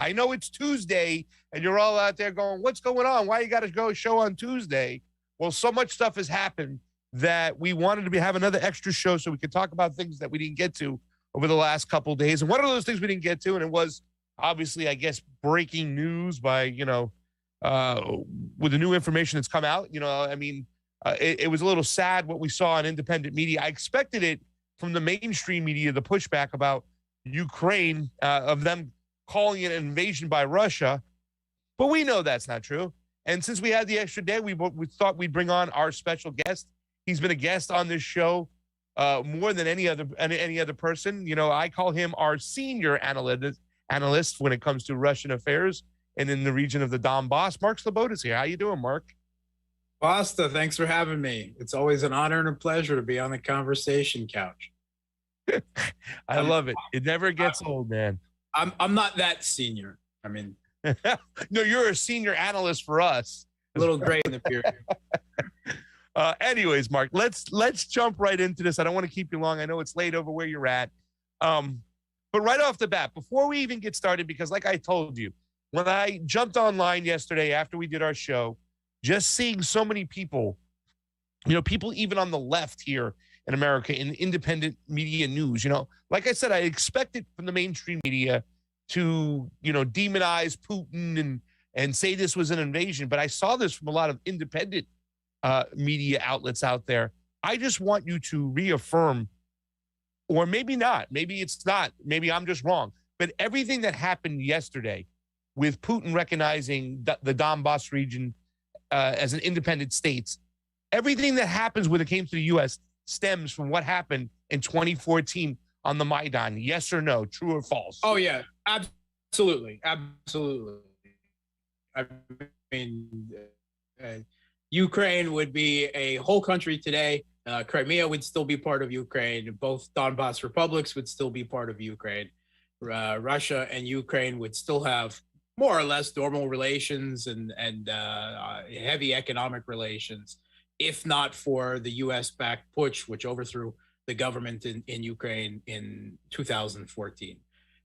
I know it's Tuesday and you're all out there going, what's going on? Why you got to go show on Tuesday? Well, so much stuff has happened that we wanted to have another extra show so we could talk about things that we didn't get to over the last couple of days. And one of those things we didn't get to, and it was obviously, I guess, breaking news by, with the new information that's come out, it was a little sad what we saw on independent media. I expected it from the mainstream media, the pushback about Ukraine, of them calling it an invasion by Russia. But we know that's not true. And since we had the extra day, we thought we'd bring on our special guest. He's been a guest on this show more than any other person. I call him our senior analyst when it comes to Russian affairs and in the region of the Donbass. Mark Sleboda's here. How you doing, Mark? Basta, thanks for having me. It's always an honor and a pleasure to be on the conversation couch. I love it. It never gets old, man. I'm not that senior. I mean, no, you're a senior analyst for us. A little gray in the period. Anyways, Mark, let's jump right into this. I don't want to keep you long. I know it's late over where you're at. But right off the bat, before we even get started, because like I told you, when I jumped online yesterday after we did our show, just seeing so many people, people even on the left here in America in independent media news, like I said, I expected from the mainstream media to, demonize Putin and say this was an invasion. But I saw this from a lot of independent media outlets out there. I just want you to reaffirm, or maybe not, maybe it's not, maybe I'm just wrong, but everything that happened yesterday with Putin recognizing the Donbass region as an independent state, everything that happens when it came to the U.S. stems from what happened in 2014 on the Maidan. Yes or no, true or false? Oh, yeah, absolutely. Absolutely. I mean, Ukraine would be a whole country today. Crimea would still be part of Ukraine. Both Donbass republics would still be part of Ukraine. Russia and Ukraine would still have more or less normal relations and heavy economic relations, if not for the U.S.-backed putsch, which overthrew the government in Ukraine in 2014.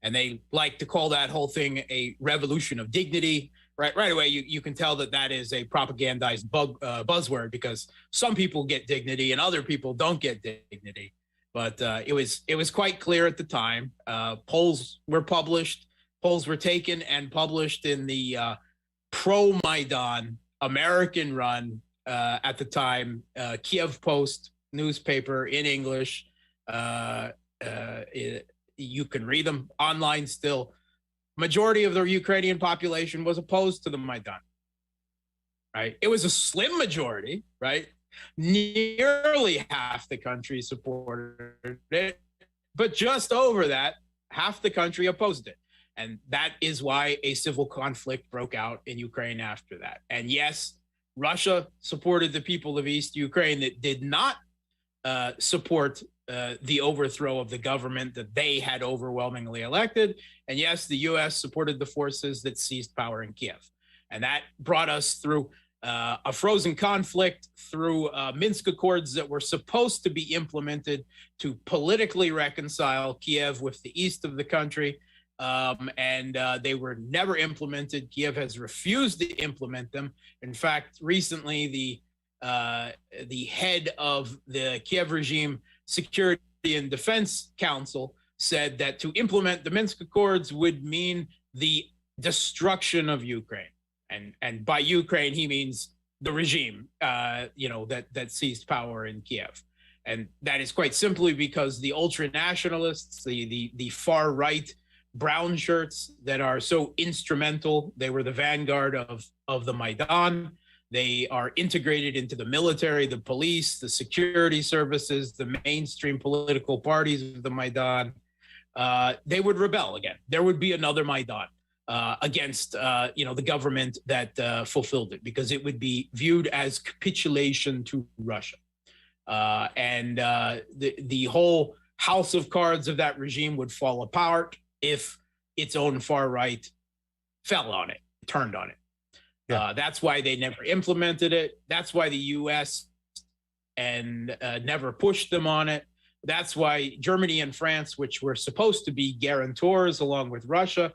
And they like to call that whole thing a revolution of dignity. Right away, you can tell that is a propagandized buzzword, because some people get dignity and other people don't get dignity. But it was quite clear at the time. Polls were published. Polls were taken and published in the pro-Maidan American-run, at the time, Kiev Post newspaper in English. You can read them online still. Majority of the Ukrainian population was opposed to the Maidan, right? It was a slim majority, right? Nearly half the country supported it, but just over that, half the country opposed it. And that is why a civil conflict broke out in Ukraine after that. And yes, Russia supported the people of East Ukraine that did not support the overthrow of the government that they had overwhelmingly elected. And yes, the U.S. supported the forces that seized power in Kiev. And that brought us through a frozen conflict, through Minsk Accords that were supposed to be implemented to politically reconcile Kiev with the east of the country. And they were never implemented. Kiev has refused to implement them. In fact, recently, the head of the Kiev regime Security and Defense Council said that to implement the Minsk Accords would mean the destruction of Ukraine. And by Ukraine, he means the regime, that seized power in Kiev. And that is quite simply because the ultra-nationalists, the far right brown shirts that are so instrumental, they were the vanguard of the Maidan. They are integrated into the military, the police, the security services, the mainstream political parties of the Maidan. They would rebel again. There would be another Maidan against, the government that fulfilled it, because it would be viewed as capitulation to Russia. And the whole house of cards of that regime would fall apart if its own far right fell on it, turned on it. Yeah. That's why they never implemented it. That's why the U.S. and never pushed them on it. That's why Germany and France, which were supposed to be guarantors along with Russia,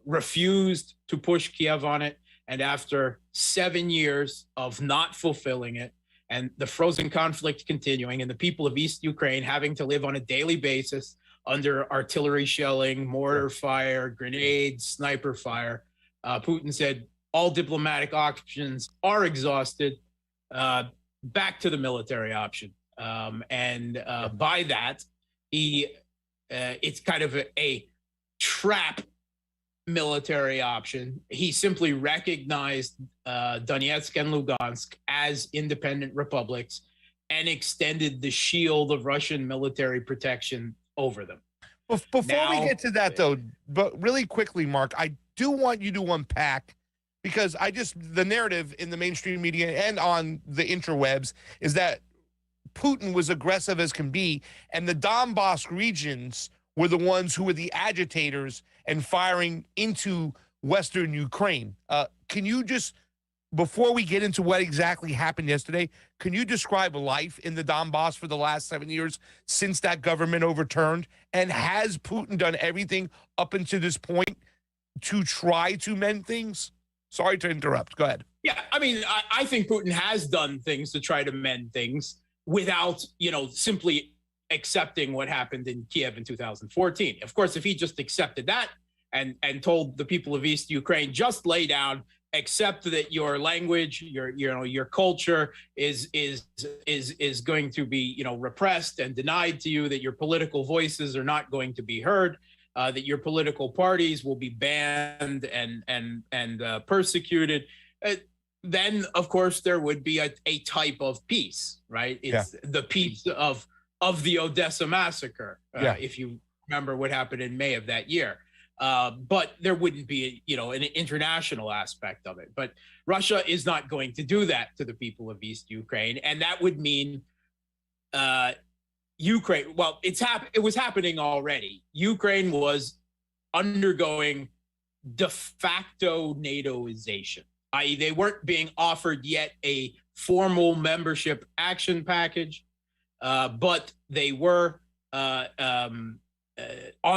refused to push Kiev on it. And after 7 years of not fulfilling it, and the frozen conflict continuing, and the people of East Ukraine having to live on a daily basis under artillery shelling, mortar fire, grenades, sniper fire, Putin said all diplomatic options are exhausted. Back to the military option. By that, it's kind of a trap military option. He simply recognized Donetsk and Lugansk as independent republics and extended the shield of Russian military protection over them. Before we get to that, though, but really quickly, Mark, I do want you to unpack, because the narrative in the mainstream media and on the interwebs is that Putin was aggressive as can be, and the Donbass regions were the ones who were the agitators and firing into Western Ukraine. Can you just, before we get into what exactly happened yesterday, can you describe life in the Donbass for the last 7 years since that government overturned? And has Putin done everything up until this point to try to mend things? Sorry to interrupt. Go ahead. Yeah, I mean, I think Putin has done things to try to mend things without, simply accepting what happened in Kiev in 2014. Of course, if he just accepted that and told the people of East Ukraine, just lay down, accept that your language, your culture is going to be, repressed and denied to you, that your political voices are not going to be heard, that your political parties will be banned and persecuted, then of course there would be a type of peace, right? It's the peace of the Odessa massacre, if you remember what happened in May of that year. But there wouldn't be, an international aspect of it. But Russia is not going to do that to the people of East Ukraine, and that would mean Ukraine. Well, it was happening already. Ukraine was undergoing de facto NATOization, i.e., they weren't being offered yet a formal membership action package, but they were on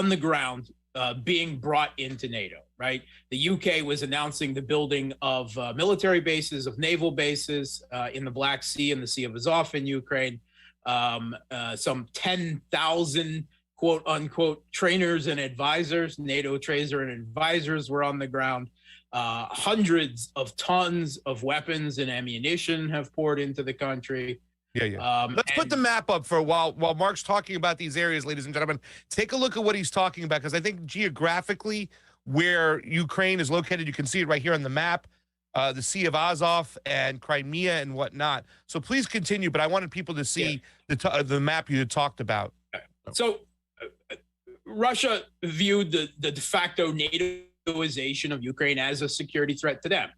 the ground. Being brought into NATO, right? The UK was announcing the building of military bases, of naval bases in the Black Sea and the Sea of Azov in Ukraine. Some 10,000 quote unquote trainers and advisors, NATO trainers and advisors were on the ground. Hundreds of tons of weapons and ammunition have poured into the country. Let's put the map up for while Mark's talking about these areas, ladies and gentlemen. Take a look at what he's talking about, because I think geographically where Ukraine is located, you can see it right here on the map, the Sea of Azov and Crimea and whatnot. So please continue, but I wanted people to see the map you had talked about. So Russia viewed the de facto NATOization of Ukraine as a security threat to them.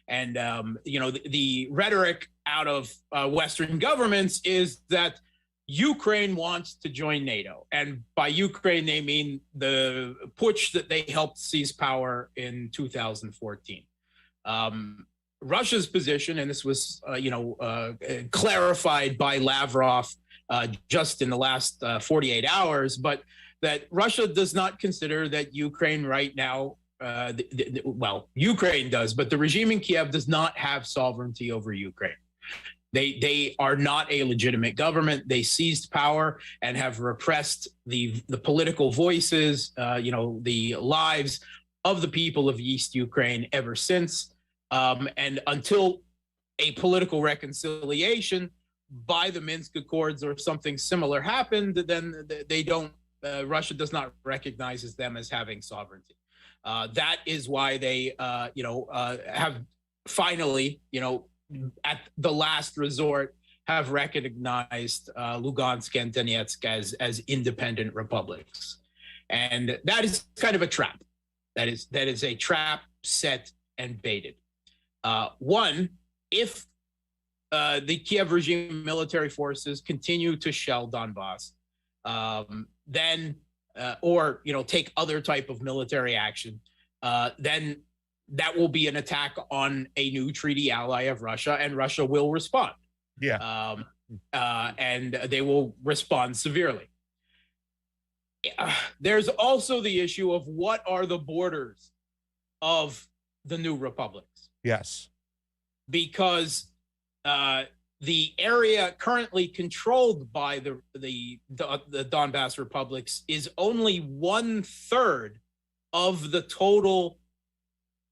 And, the rhetoric out of Western governments is that Ukraine wants to join NATO. And by Ukraine, they mean the putsch that they helped seize power in 2014. Russia's position, and this was, clarified by Lavrov just in the last 48 hours, but that Russia does not consider that Ukraine right now, Ukraine does, but the regime in Kiev does not have sovereignty over Ukraine. They are not a legitimate government. They seized power and have repressed the political voices, the lives of the people of East Ukraine ever since. And until a political reconciliation by the Minsk Accords or something similar happened, then they don't. Russia does not recognize them as having sovereignty. That is why they, have finally, at the last resort, have recognized Lugansk and Donetsk as independent republics, and that is kind of a trap. That is a trap set and baited. One, if the Kiev regime military forces continue to shell Donbass, then or take other type of military action, then that will be an attack on a new treaty ally of Russia, and Russia will respond. And they will respond severely. There's also the issue of what are the borders of the new republics. Yes. Because the area currently controlled by the Donbass republics is only 1/3 of the total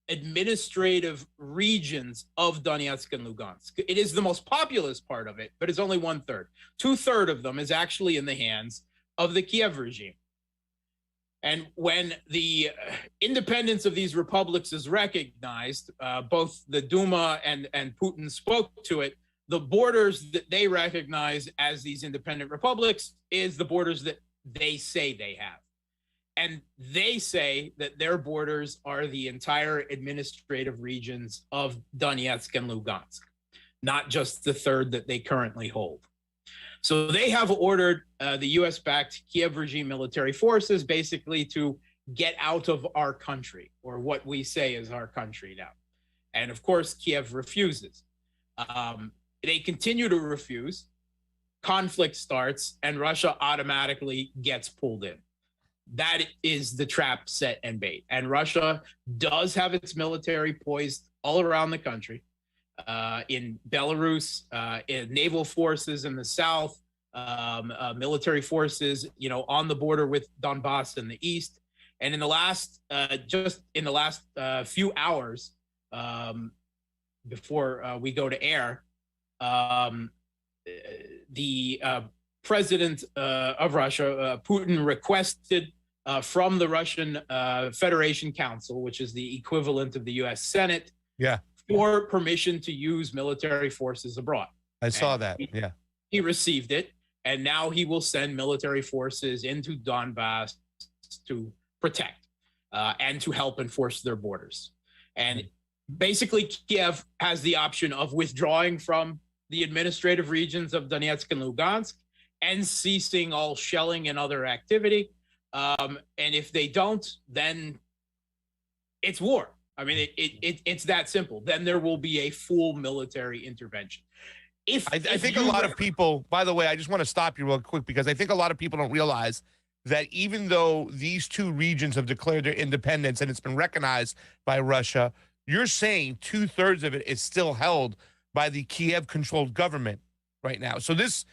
administrative regions of Donetsk and Lugansk. It is the most populous part of it, but it's only 1/3. 2/3 of them is actually in the hands of the Kiev regime. And when the independence of these republics is recognized, both the Duma and Putin spoke to it, the borders that they recognize as these independent republics is the borders that they say they have. And they say that their borders are the entire administrative regions of Donetsk and Lugansk, not just the third that they currently hold. So they have ordered the US-backed Kiev regime military forces basically to get out of our country, or what we say is our country now. And of course, Kiev refuses. They continue to refuse. Conflict starts, and Russia automatically gets pulled in. That is the trap set and bait. And Russia does have its military poised all around the country. In Belarus, in naval forces in the south, military forces, on the border with Donbass in the east. And in the last, few hours before we go to air, the president of Russia, Putin, requested from the Russian Federation Council, which is the equivalent of the U.S. Senate, for permission to use military forces abroad. I saw that. He received it, and now he will send military forces into Donbass to protect and to help enforce their borders. And basically, Kiev has the option of withdrawing from the administrative regions of Donetsk and Lugansk and ceasing all shelling and other activity. And if they don't, then it's war. I mean, it's that simple. Then there will be a full military intervention. I think a lot of people, by the way, I just want to stop you real quick, because I think a lot of people don't realize that even though these two regions have declared their independence and it's been recognized by Russia, you're saying 2/3 of it is still held by the Kiev-controlled government right now. So this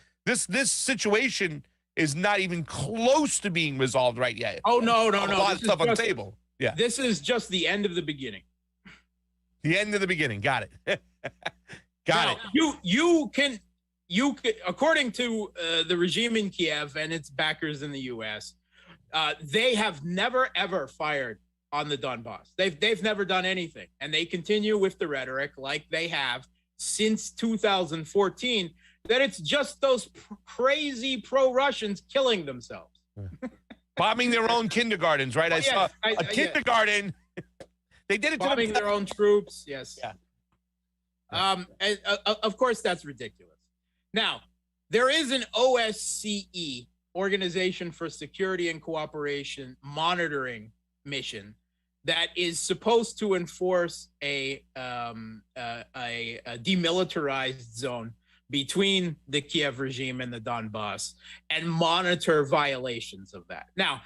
situation is not even close to being resolved right yet. Oh, no. A lot of stuff on the table. Yeah. This is just the end of the beginning. The end of the beginning. Got it. Got it. You can, according to the regime in Kiev and its backers in the U.S., they have never, ever fired on the Donbass. They've never done anything. And they continue with the rhetoric like they have since 2014, that it's just those crazy pro-Russians killing themselves. Bombing their own kindergartens, right? I saw a kindergarten. They did it to bombing their own troops. Yes. Yeah. And, of course, that's ridiculous. Now, there is an OSCE, Organization for Security and Cooperation, monitoring mission that is supposed to enforce a demilitarized zone between the Kiev regime and the Donbass and monitor violations of that. Now,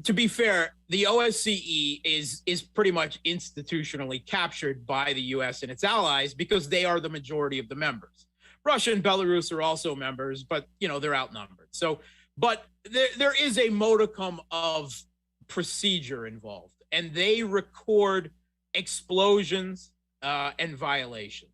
to be fair, the OSCE is pretty much institutionally captured by the U.S. and its allies because they are the majority of the members. Russia and Belarus are also members, but they're outnumbered. So, but there is a modicum of procedure involved, and they record explosions and violations.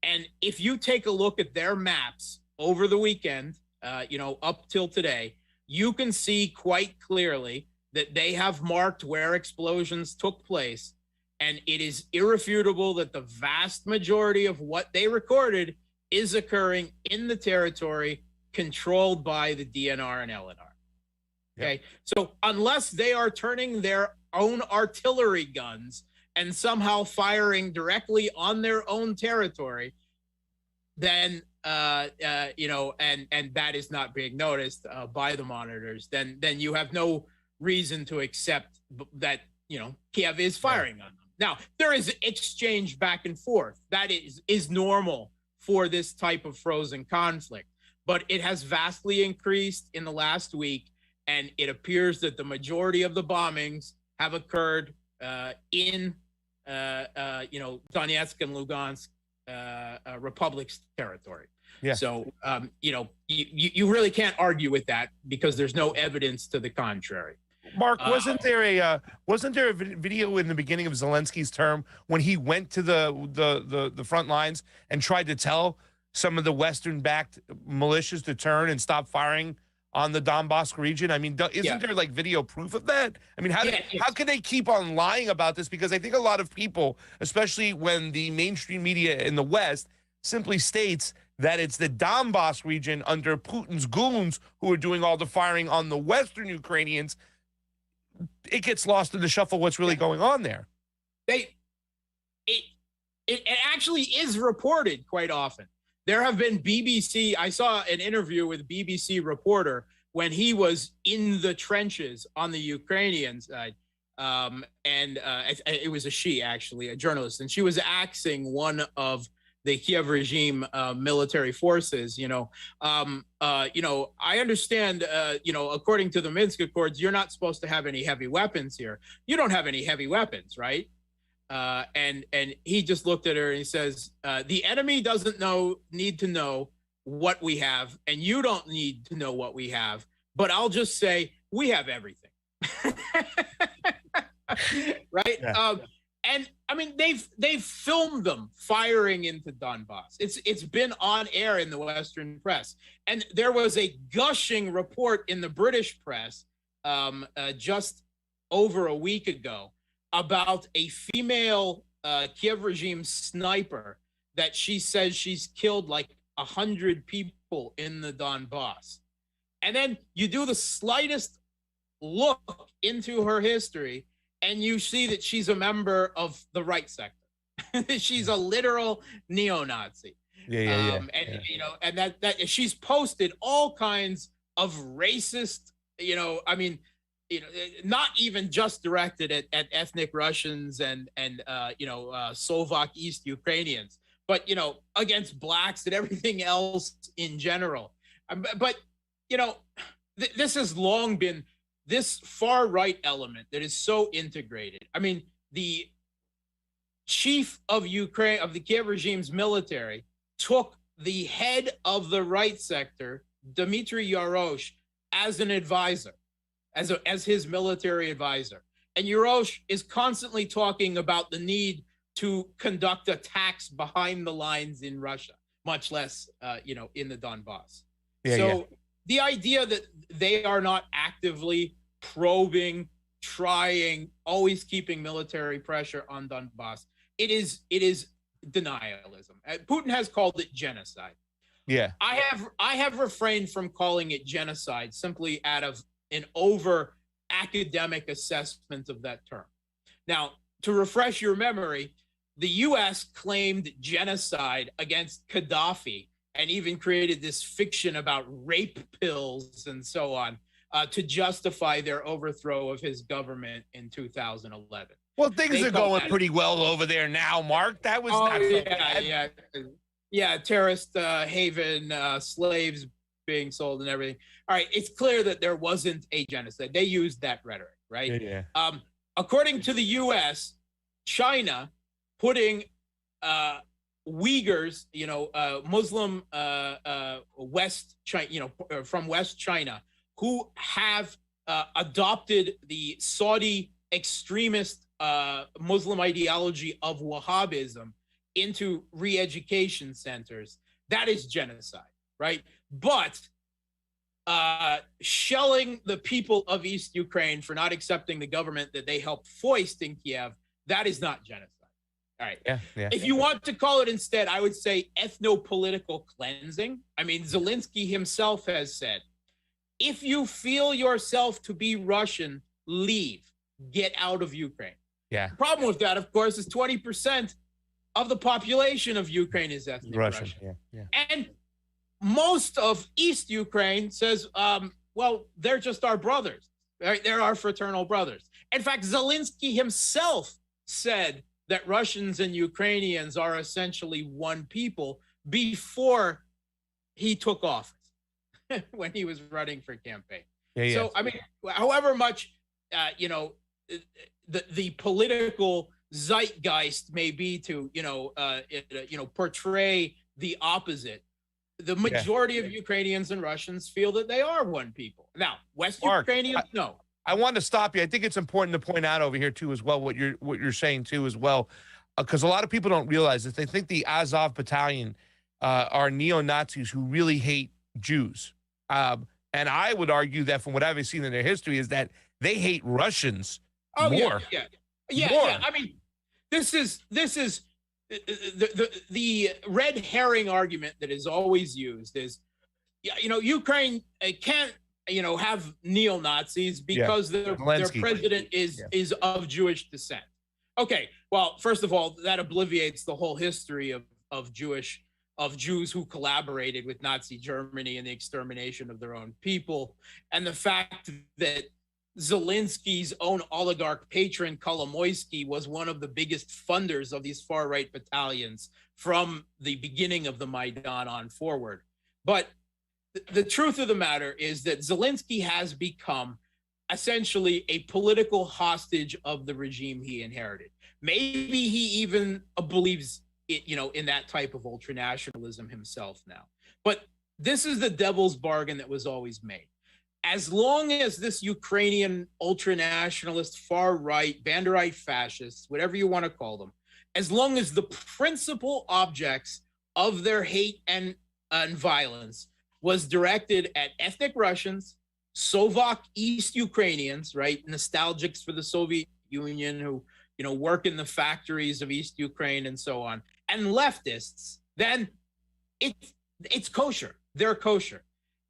And if you take a look at their maps over the weekend, up till today, you can see quite clearly that they have marked where explosions took place. And it is irrefutable that the vast majority of what they recorded is occurring in the territory controlled by the DNR and LNR. Okay. So unless they are turning their own artillery guns and somehow firing directly on their own territory, then and that is not being noticed by the monitors, then you have no reason to accept that Kiev is firing on them. Now, there is exchange back and forth. That is normal for this type of frozen conflict, but it has vastly increased in the last week. and it appears that the majority of the bombings have occurred in Donetsk and Lugansk republics territory. Yeah. So you really can't argue with that because there's no evidence to the contrary. Mark, wasn't there a video in the beginning of Zelensky's term when he went to the front lines and tried to tell some of the Western-backed militias to turn and stop firing on the Donbass region? I mean, isn't there like video proof of that? I mean, how can they keep on lying about this? Because I think a lot of people, especially when the mainstream media in the West simply states that it's the Donbass region under Putin's goons who are doing all the firing on the Western Ukrainians, it gets lost in the shuffle what's really going on there. It actually is reported quite often. There have been BBC, I saw an interview with BBC reporter when he was in the trenches on the Ukrainian side. It was she, actually, a journalist, and she was axing one of the Kiev regime military forces. I understand, according to the Minsk Accords, you're not supposed to have any heavy weapons here. You don't have any heavy weapons, right? And he just looked at her and he says, the enemy doesn't need to know what we have, and you don't need to know what we have, but I'll just say we have everything. Right? Yeah. And I mean, they've filmed them firing into Donbass. It's been on air in the Western press, and there was a gushing report in the British press just over a week ago about a female Kiev regime sniper that she says she's killed like 100 people in the Donbass. And then you do the slightest look into her history, and you see that she's a member of the right sector. She's a literal neo-Nazi. And that she's posted all kinds of racist, not even just directed at ethnic Russians and Slovak East Ukrainians, but against blacks and everything else in general. This has long been this far right element that is so integrated. I mean, the chief of Ukraine, of the Kiev regime's military, took the head of the right sector, Dmitry Yarosh, as an advisor, as his military advisor. And Yarosh is constantly talking about the need to conduct attacks behind the lines in Russia, much less, in the Donbass. The idea that they are not actively probing, trying, always keeping military pressure on Donbass, it is denialism. Putin has called it genocide. Yeah. I have refrained from calling it genocide simply out of an over academic assessment of that term. Now, to refresh your memory, the US claimed genocide against Gaddafi and even created this fiction about rape pills and so on to justify their overthrow of his government in 2011. Well, things are going pretty well over there now, Mark. That was not so bad. Yeah, terrorist haven, slaves being sold and everything. All right, it's clear that there wasn't a genocide. They used that rhetoric, right? Yeah. According to the U.S., China putting Uyghurs, Muslim West China, from West China, who have adopted the Saudi extremist Muslim ideology of Wahhabism into re-education centers. That is genocide, right? But shelling the people of East Ukraine for not accepting the government that they helped foist in Kiev, that is not genocide. All right. Yeah. If you want to call it instead, I would say ethno-political cleansing. I mean, Zelensky himself has said, if you feel yourself to be Russian, leave, get out of Ukraine. Yeah. The problem with that, of course, is 20% of the population of Ukraine is ethnic Russian. Yeah. And most of East Ukraine says, well, they're just our brothers, right? They're our fraternal brothers. In fact, Zelensky himself said that Russians and Ukrainians are essentially one people before he took office when he was running for campaign. Yeah, So, I mean, however much, you know, the political zeitgeist may be to, portray the opposite, the majority of Ukrainians and Russians feel that they are one people. Now, West Ukrainians, no. I want to stop you. I think it's important to point out over here too, as well, what you're saying too, as well, because a lot of people don't realize that they think the Azov Battalion are neo-Nazis who really hate Jews. And I would argue that from what I've seen in their history is that they hate Russians more. Yeah. I mean, this is the red herring argument that is always used is, Ukraine can't, have neo-Nazis because their president is of Jewish descent. Okay, well, first of all, that obliviates the whole history of Jews who collaborated with Nazi Germany in the extermination of their own people, and the fact that Zelensky's own oligarch patron Kolomoisky was one of the biggest funders of these far-right battalions from the beginning of the Maidan on forward. But the truth of the matter is that Zelensky has become essentially a political hostage of the regime he inherited. Maybe he even believes it, in that type of ultranationalism himself now. But this is the devil's bargain that was always made. As long as this Ukrainian ultranationalist, far-right, Banderite fascists, whatever you want to call them, as long as the principal objects of their hate and violence was directed at ethnic Russians, Slovak East Ukrainians, right, nostalgics for the Soviet Union who, work in the factories of East Ukraine and so on, and leftists, then it's kosher. They're kosher.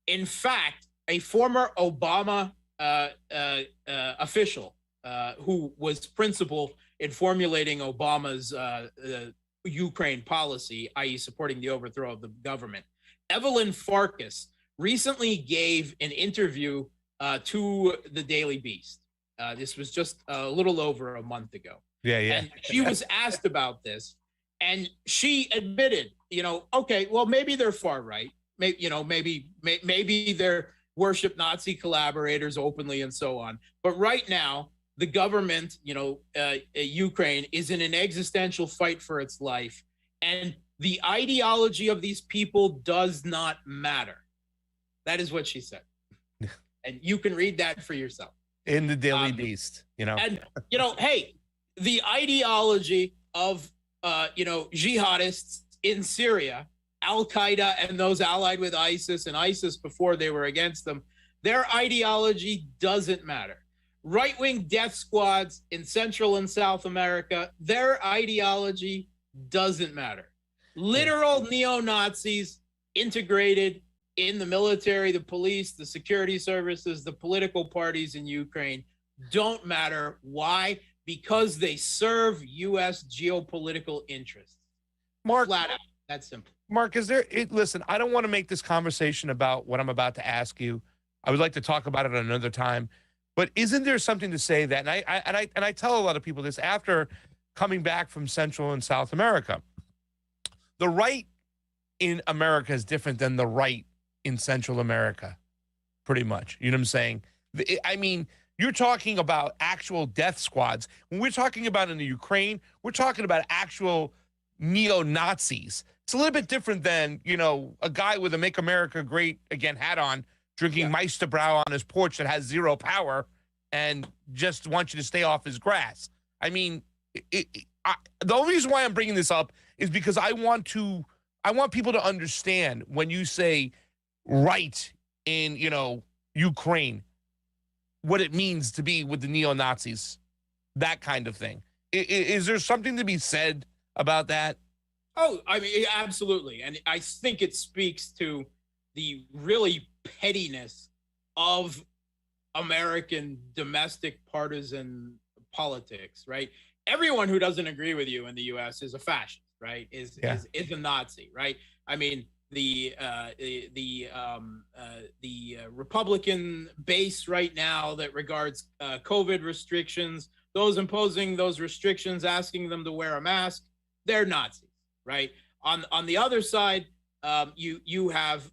In fact, a former Obama official who was principal in formulating Obama's Ukraine policy, i.e. supporting the overthrow of the government, Evelyn Farkas, recently gave an interview to the Daily Beast. This was just a little over a month ago. Yeah. And she was asked about this, and she admitted, okay, well, maybe they're far right. Maybe they're worship Nazi collaborators openly and so on. But right now, the government, Ukraine, is in an existential fight for its life. And the ideology of these people does not matter. That is what she said. And you can read that for yourself. In the Daily Beast, And, hey, the ideology of, jihadists in Syria, Al-Qaeda and those allied with ISIS and ISIS before they were against them, their ideology doesn't matter. Right-wing death squads in Central and South America, their ideology doesn't matter. Literal neo-Nazis integrated in the military, the police, the security services, the political parties in Ukraine don't matter. Why? Because they serve U.S. geopolitical interests. Mark, flat out. That's simple. Mark, listen, I don't want to make this conversation about what I'm about to ask you. I would like to talk about it another time. But isn't there something to say that, and I tell a lot of people this after coming back from Central and South America, the right in America is different than the right in Central America, pretty much. You know what I'm saying? I mean, you're talking about actual death squads. When we're talking about in the Ukraine, we're talking about actual neo-Nazis. It's a little bit different than, a guy with a Make America Great Again hat on, drinking Meisterbrow on his porch that has zero power and just wants you to stay off his grass. I mean, the only reason why I'm bringing this up is because I want people to understand when you say right in, Ukraine, what it means to be with the neo-Nazis, that kind of thing. Is there something to be said about that? Oh, I mean, absolutely. And I think it speaks to the really pettiness of American domestic partisan politics, right? Everyone who doesn't agree with you in the U.S. is a fascist, right? Is a Nazi, right? I mean, the Republican base right now that regards COVID restrictions, those imposing those restrictions, asking them to wear a mask, they're Nazis, right? On the other side, you have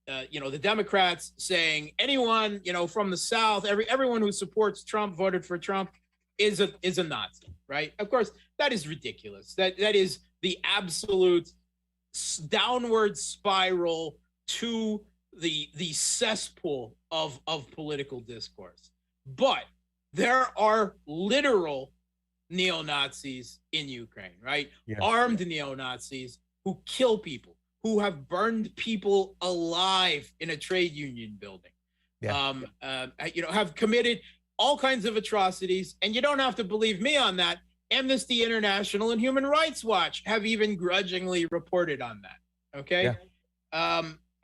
the Democrats saying anyone, from the South, everyone who supports Trump, voted for Trump, is a Nazi, right? Of course, that is ridiculous. That is the absolute downward spiral to the cesspool of political discourse. But there are literal neo-Nazis in Ukraine, right? Yeah. Armed neo-Nazis who kill people, who have burned people alive in a trade union building, have committed all kinds of atrocities. And you don't have to believe me on that. Amnesty International and Human Rights Watch have even grudgingly reported on that. Okay. Yeah.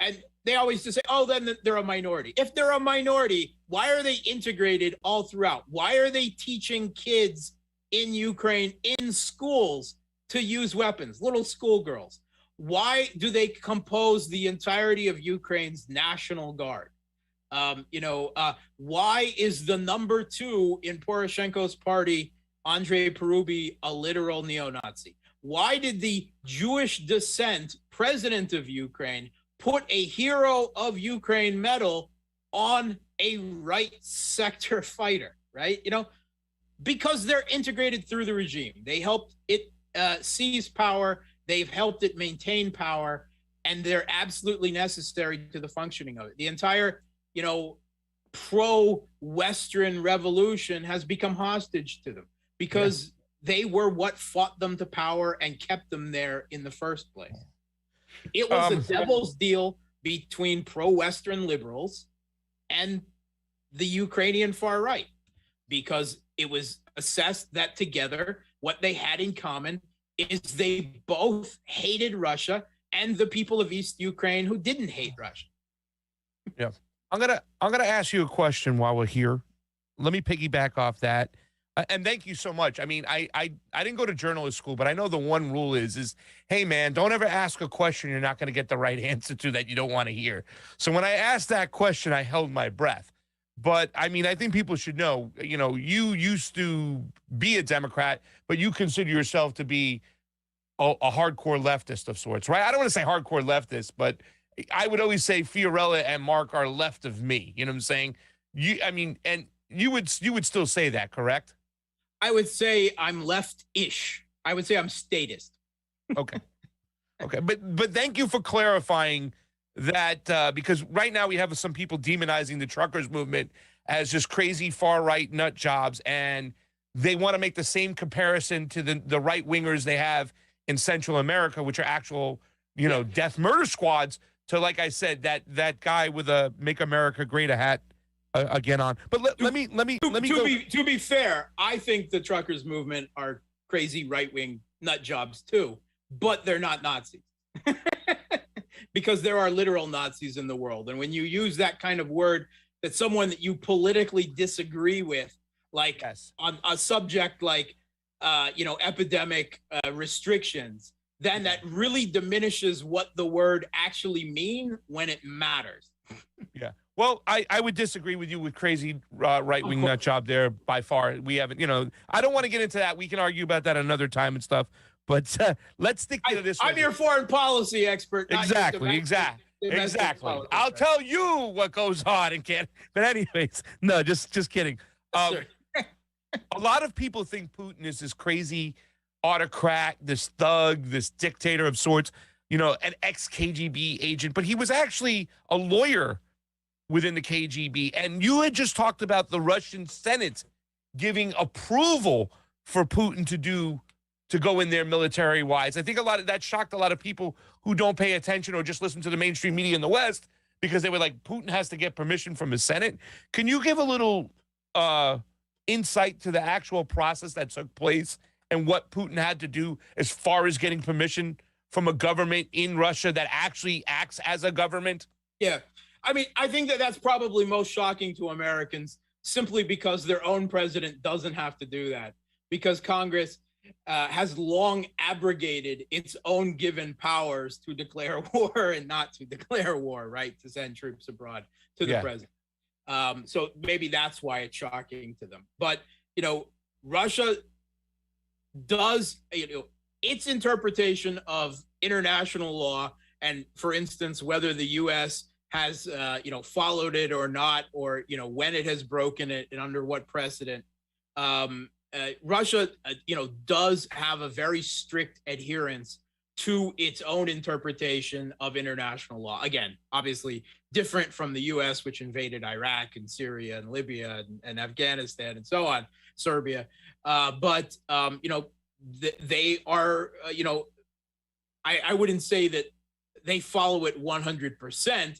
And they always just say, oh, then they're a minority. If they're a minority, why are they integrated all throughout? Why are they teaching kids in Ukraine in schools to use weapons, little schoolgirls? Why do they compose the entirety of Ukraine's National Guard? Why is the number 2 in Poroshenko's party, Andrei Parubi, a literal neo-Nazi? Why did the Jewish descent president of Ukraine put a Hero of Ukraine medal on a right sector fighter, right? Because they're integrated through the regime. They helped it seize power. They've helped it maintain power, and they're absolutely necessary to the functioning of it. The entire, pro-Western revolution has become hostage to them because they were what fought them to power and kept them there in the first place. It was a devil's deal between pro-Western liberals and the Ukrainian far right, because it was assessed that together, what they had in common is they both hated Russia and the people of East Ukraine who didn't hate Russia. Yeah. I'm gonna ask you a question while we're here. Let me piggyback off that. And thank you so much. I mean, I didn't go to journalist school, but I know the one rule is, hey, man, don't ever ask a question you're not going to get the right answer to that you don't want to hear. So when I asked that question, I held my breath. But, I mean, I think people should know, you used to be a Democrat, but you consider yourself to be a hardcore leftist of sorts, right? I don't want to say hardcore leftist, but I would always say Fiorella and Mark are left of me. You know what I'm saying? And you would still say that, correct? I would say I'm left-ish. I would say I'm statist. Okay. Okay. But thank you for clarifying that, because right now we have some people demonizing the truckers movement as just crazy far-right nut jobs, and they want to make the same comparison to the right-wingers they have in Central America, which are actual, death murder squads, to, like I said, that guy with a Make America Great a hat again on. But let me to be fair, I think the truckers movement are crazy right-wing nut jobs too, but they're not Nazis. Because there are literal Nazis in the world. And when you use that kind of word, that someone that you politically disagree with, like on a subject like epidemic restrictions, then that really diminishes what the word actually mean when it matters. Yeah. Well, I would disagree with you with crazy right-wing nut job there by far. We haven't, I don't want to get into that. We can argue about that another time and stuff. But let's stick to this. I'm your foreign policy expert. Exactly. I'll tell you what goes on in Canada. But anyways, no, just kidding. A lot of people think Putin is this crazy autocrat, this thug, this dictator of sorts, an ex-KGB agent. But he was actually a lawyer within the KGB. And you had just talked about the Russian Senate giving approval for Putin to go in there military-wise. I think a lot of that shocked a lot of people who don't pay attention or just listen to the mainstream media in the West, because they were like, Putin has to get permission from the Senate. Can you give a little insight to the actual process that took place and what Putin had to do as far as getting permission from a government in Russia that actually acts as a government? Yeah. I mean, I think that's probably most shocking to Americans, simply because their own president doesn't have to do that, because Congress has long abrogated its own given powers to declare war and not to declare war, right? To send troops abroad to the president. So maybe that's why it's shocking to them. But, Russia does, its interpretation of international law, and for instance, whether the U.S. has, followed it or not, or, when it has broken it and under what precedent. Russia, does have a very strict adherence to its own interpretation of international law. Again, obviously different from the U.S., which invaded Iraq and Syria and Libya and Afghanistan and so on, Serbia. But they are, I wouldn't say that they follow it 100%,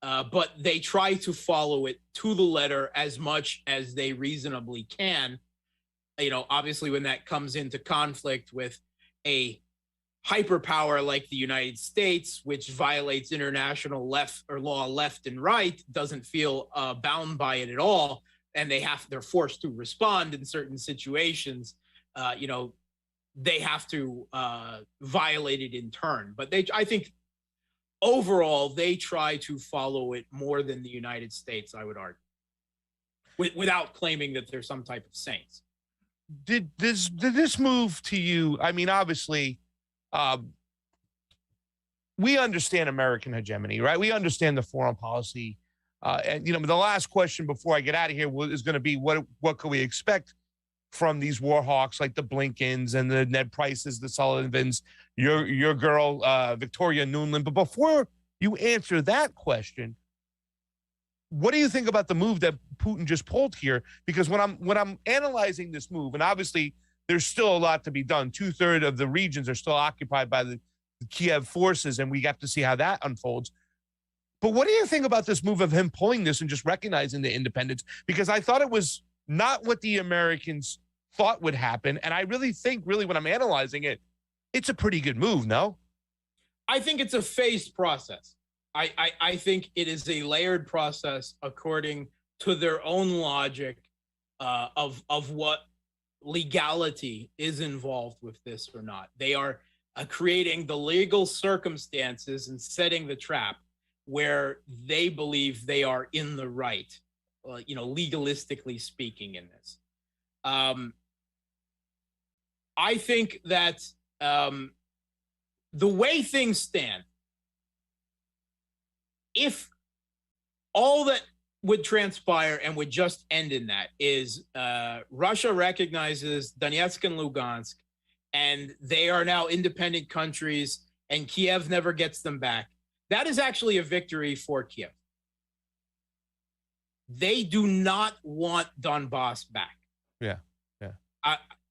but they try to follow it to the letter as much as they reasonably can. Obviously, when that comes into conflict with a hyperpower like the United States, which violates international law left and right, doesn't feel bound by it at all, and they're forced to respond in certain situations. They have to violate it in turn. But I think overall they try to follow it more than the United States, I would argue, without claiming that they're some type of saints. Did this move to you? I mean, obviously, we understand American hegemony, right? We understand the foreign policy. And the last question before I get out of here is going to be what can we expect from these war hawks like the Blinkens and the Ned Prices, the Sullivans, your girl Victoria Nuland. But before you answer that question, what do you think about the move that Putin just pulled here? Because when I'm analyzing this move, and obviously there's still a lot to be done. 2/3 of the regions are still occupied by the Kiev forces, and we have to see how that unfolds. But what do you think about this move of him pulling this and just recognizing the independence? Because I thought it was not what the Americans thought would happen. And I really think, when I'm analyzing it, it's a pretty good move, no? I think it's a phased process. I think it is a layered process according to their own logic of what legality is involved with this or not. They are creating the legal circumstances and setting the trap where they believe they are in the right, legalistically speaking in this. I think that the way things stand, if all that would transpire and would just end in that is Russia recognizes Donetsk and Lugansk, and they are now independent countries, and Kiev never gets them back, that is actually a victory for Kiev. They do not want Donbass back. Yeah.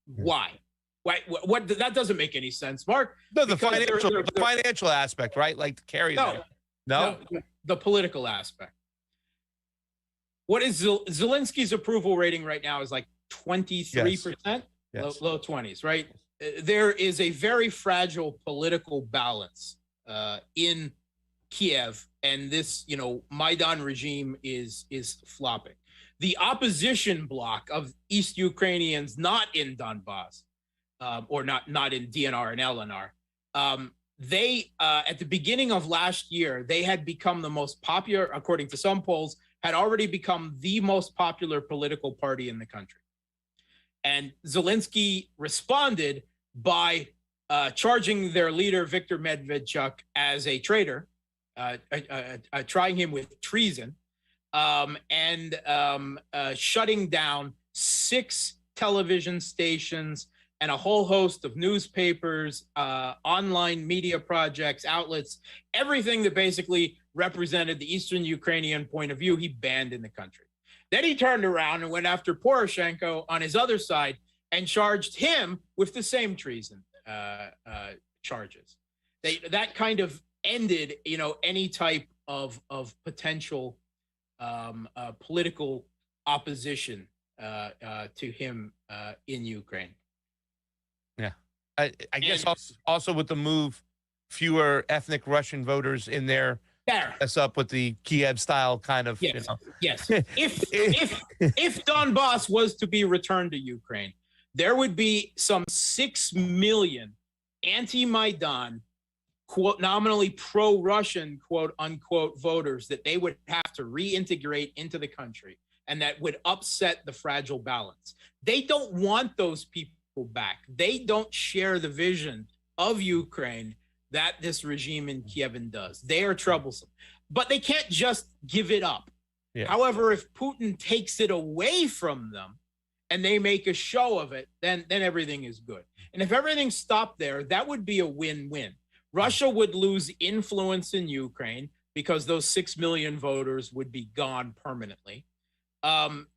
Why? What? That doesn't make any sense, Mark. No, the financial aspect, right? Like to carry them. No, the political aspect. What is Zelensky's approval rating right now is like 23%, yes. Low 20s, right? There is a very fragile political balance in Kiev, and this, Maidan regime is flopping. The opposition bloc of East Ukrainians not in Donbass, or not in DNR and LNR, they at the beginning of last year, they had become the most popular, according to some polls, had already become the most popular political party in the country. And Zelensky responded by charging their leader, Viktor Medvedchuk, as a traitor, trying him with treason, and shutting down 6 television stations and a whole host of newspapers, online media projects, outlets, everything that basically represented the Eastern Ukrainian point of view, he banned in the country. Then he turned around and went after Poroshenko on his other side and charged him with the same treason charges. That kind of ended, any type of potential political opposition to him in Ukraine. Yeah, I guess also with the move, fewer ethnic Russian voters in there. Mess up with the Kiev style kind of. Yes. Yes. If Donbass was to be returned to Ukraine, there would be some 6 million anti-Maidan, quote, nominally pro-Russian, quote unquote, voters that they would have to reintegrate into the country, and that would upset the fragile balance. They don't want those people back. They don't share the vision of Ukraine that this regime in Kiev does. They are troublesome. but they can't just give it up. Yeah. However, if Putin takes it away from them and they make a show of it, then everything is good. And if everything stopped there, that would be a win-win. Russia would lose influence in Ukraine because those 6 million voters would be gone permanently. All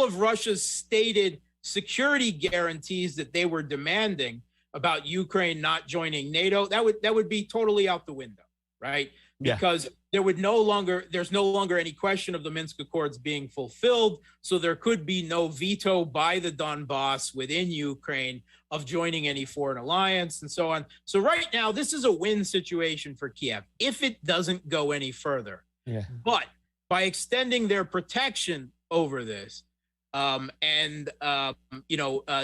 of Russia's stated security guarantees that they were demanding about Ukraine not joining NATO, that would be totally out the window, right? Yeah. Because there's no longer any question of the Minsk Accords being fulfilled. So there could be no veto by the Donbass within Ukraine of joining any foreign alliance and so on. So right now, this is a win situation for Kiev if it doesn't go any further. Yeah. But by extending their protection over this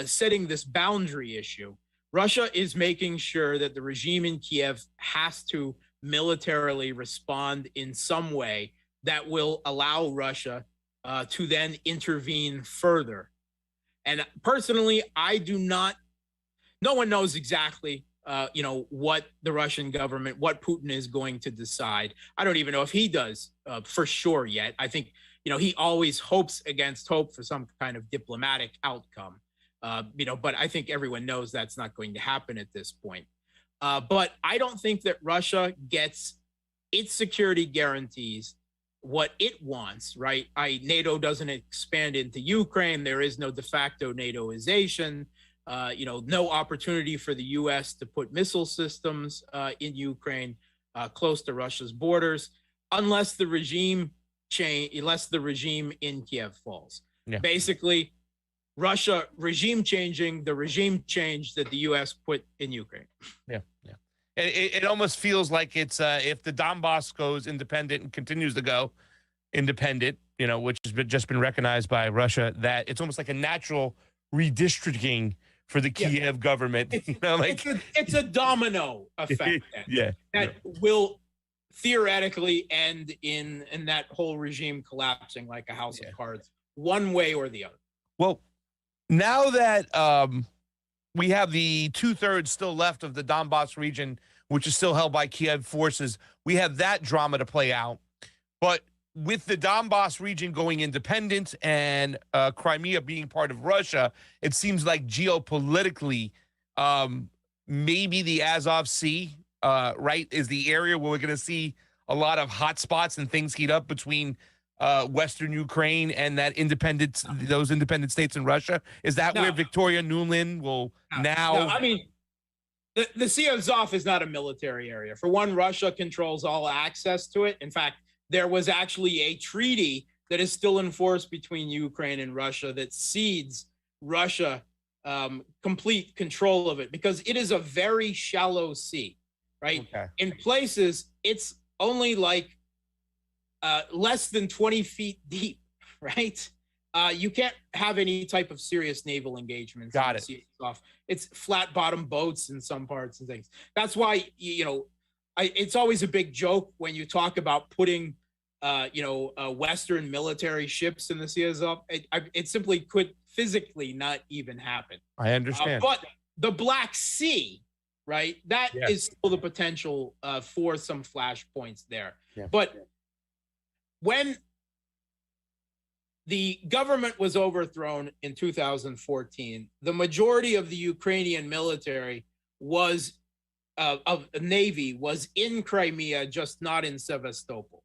setting this boundary issue, Russia is making sure that the regime in Kiev has to militarily respond in some way that will allow Russia to then intervene further. And personally, no one knows exactly, what the Russian government, what Putin is going to decide. I don't even know if he does for sure yet. I think, he always hopes against hope for some kind of diplomatic outcome, but I think everyone knows that's not going to happen at this point. But I don't think that Russia gets its security guarantees, what it wants, right? NATO doesn't expand into Ukraine. There is no de facto NATOization, no opportunity for the U.S. to put missile systems in Ukraine close to Russia's borders, unless the regime in Kiev falls. Yeah. Basically, Russia regime changing the regime change that the U.S. put in Ukraine. Yeah, yeah. It almost feels like it's if the Donbass goes independent and continues to go independent, which has just been recognized by Russia, that it's almost like a natural redistricting for the Kiev government. It's a domino effect. That will theoretically end in that whole regime collapsing like a house of cards, one way or the other. Well, now that we have the 2/3 still left of the Donbass region, which is still held by Kiev forces, we have that drama to play out. But with the Donbass region going independent and Crimea being part of Russia, it seems like geopolitically, maybe the Azov Sea, right, is the area where we're going to see a lot of hot spots and things heat up between Western Ukraine and those independent states in Russia. Is that where Victoria Nuland will now? No, I mean, the Sea of Azov is not a military area. For one, Russia controls all access to it. In fact, there was actually a treaty that is still in force between Ukraine and Russia that cedes Russia complete control of it because it is a very shallow sea, right? Okay. In places, it's only like less than 20 feet deep, right? You can't have any type of serious naval engagements. Got it. It's flat bottom boats in some parts and things. That's why, it's always a big joke when you talk about putting, Western military ships in the Sea of Azov. It simply could physically not even happen. I understand. But the Black Sea, right? That is still the potential for some flashpoints there. Yeah. But when the government was overthrown in 2014, the majority of the Ukrainian military of the Navy was in Crimea, just not in Sevastopol.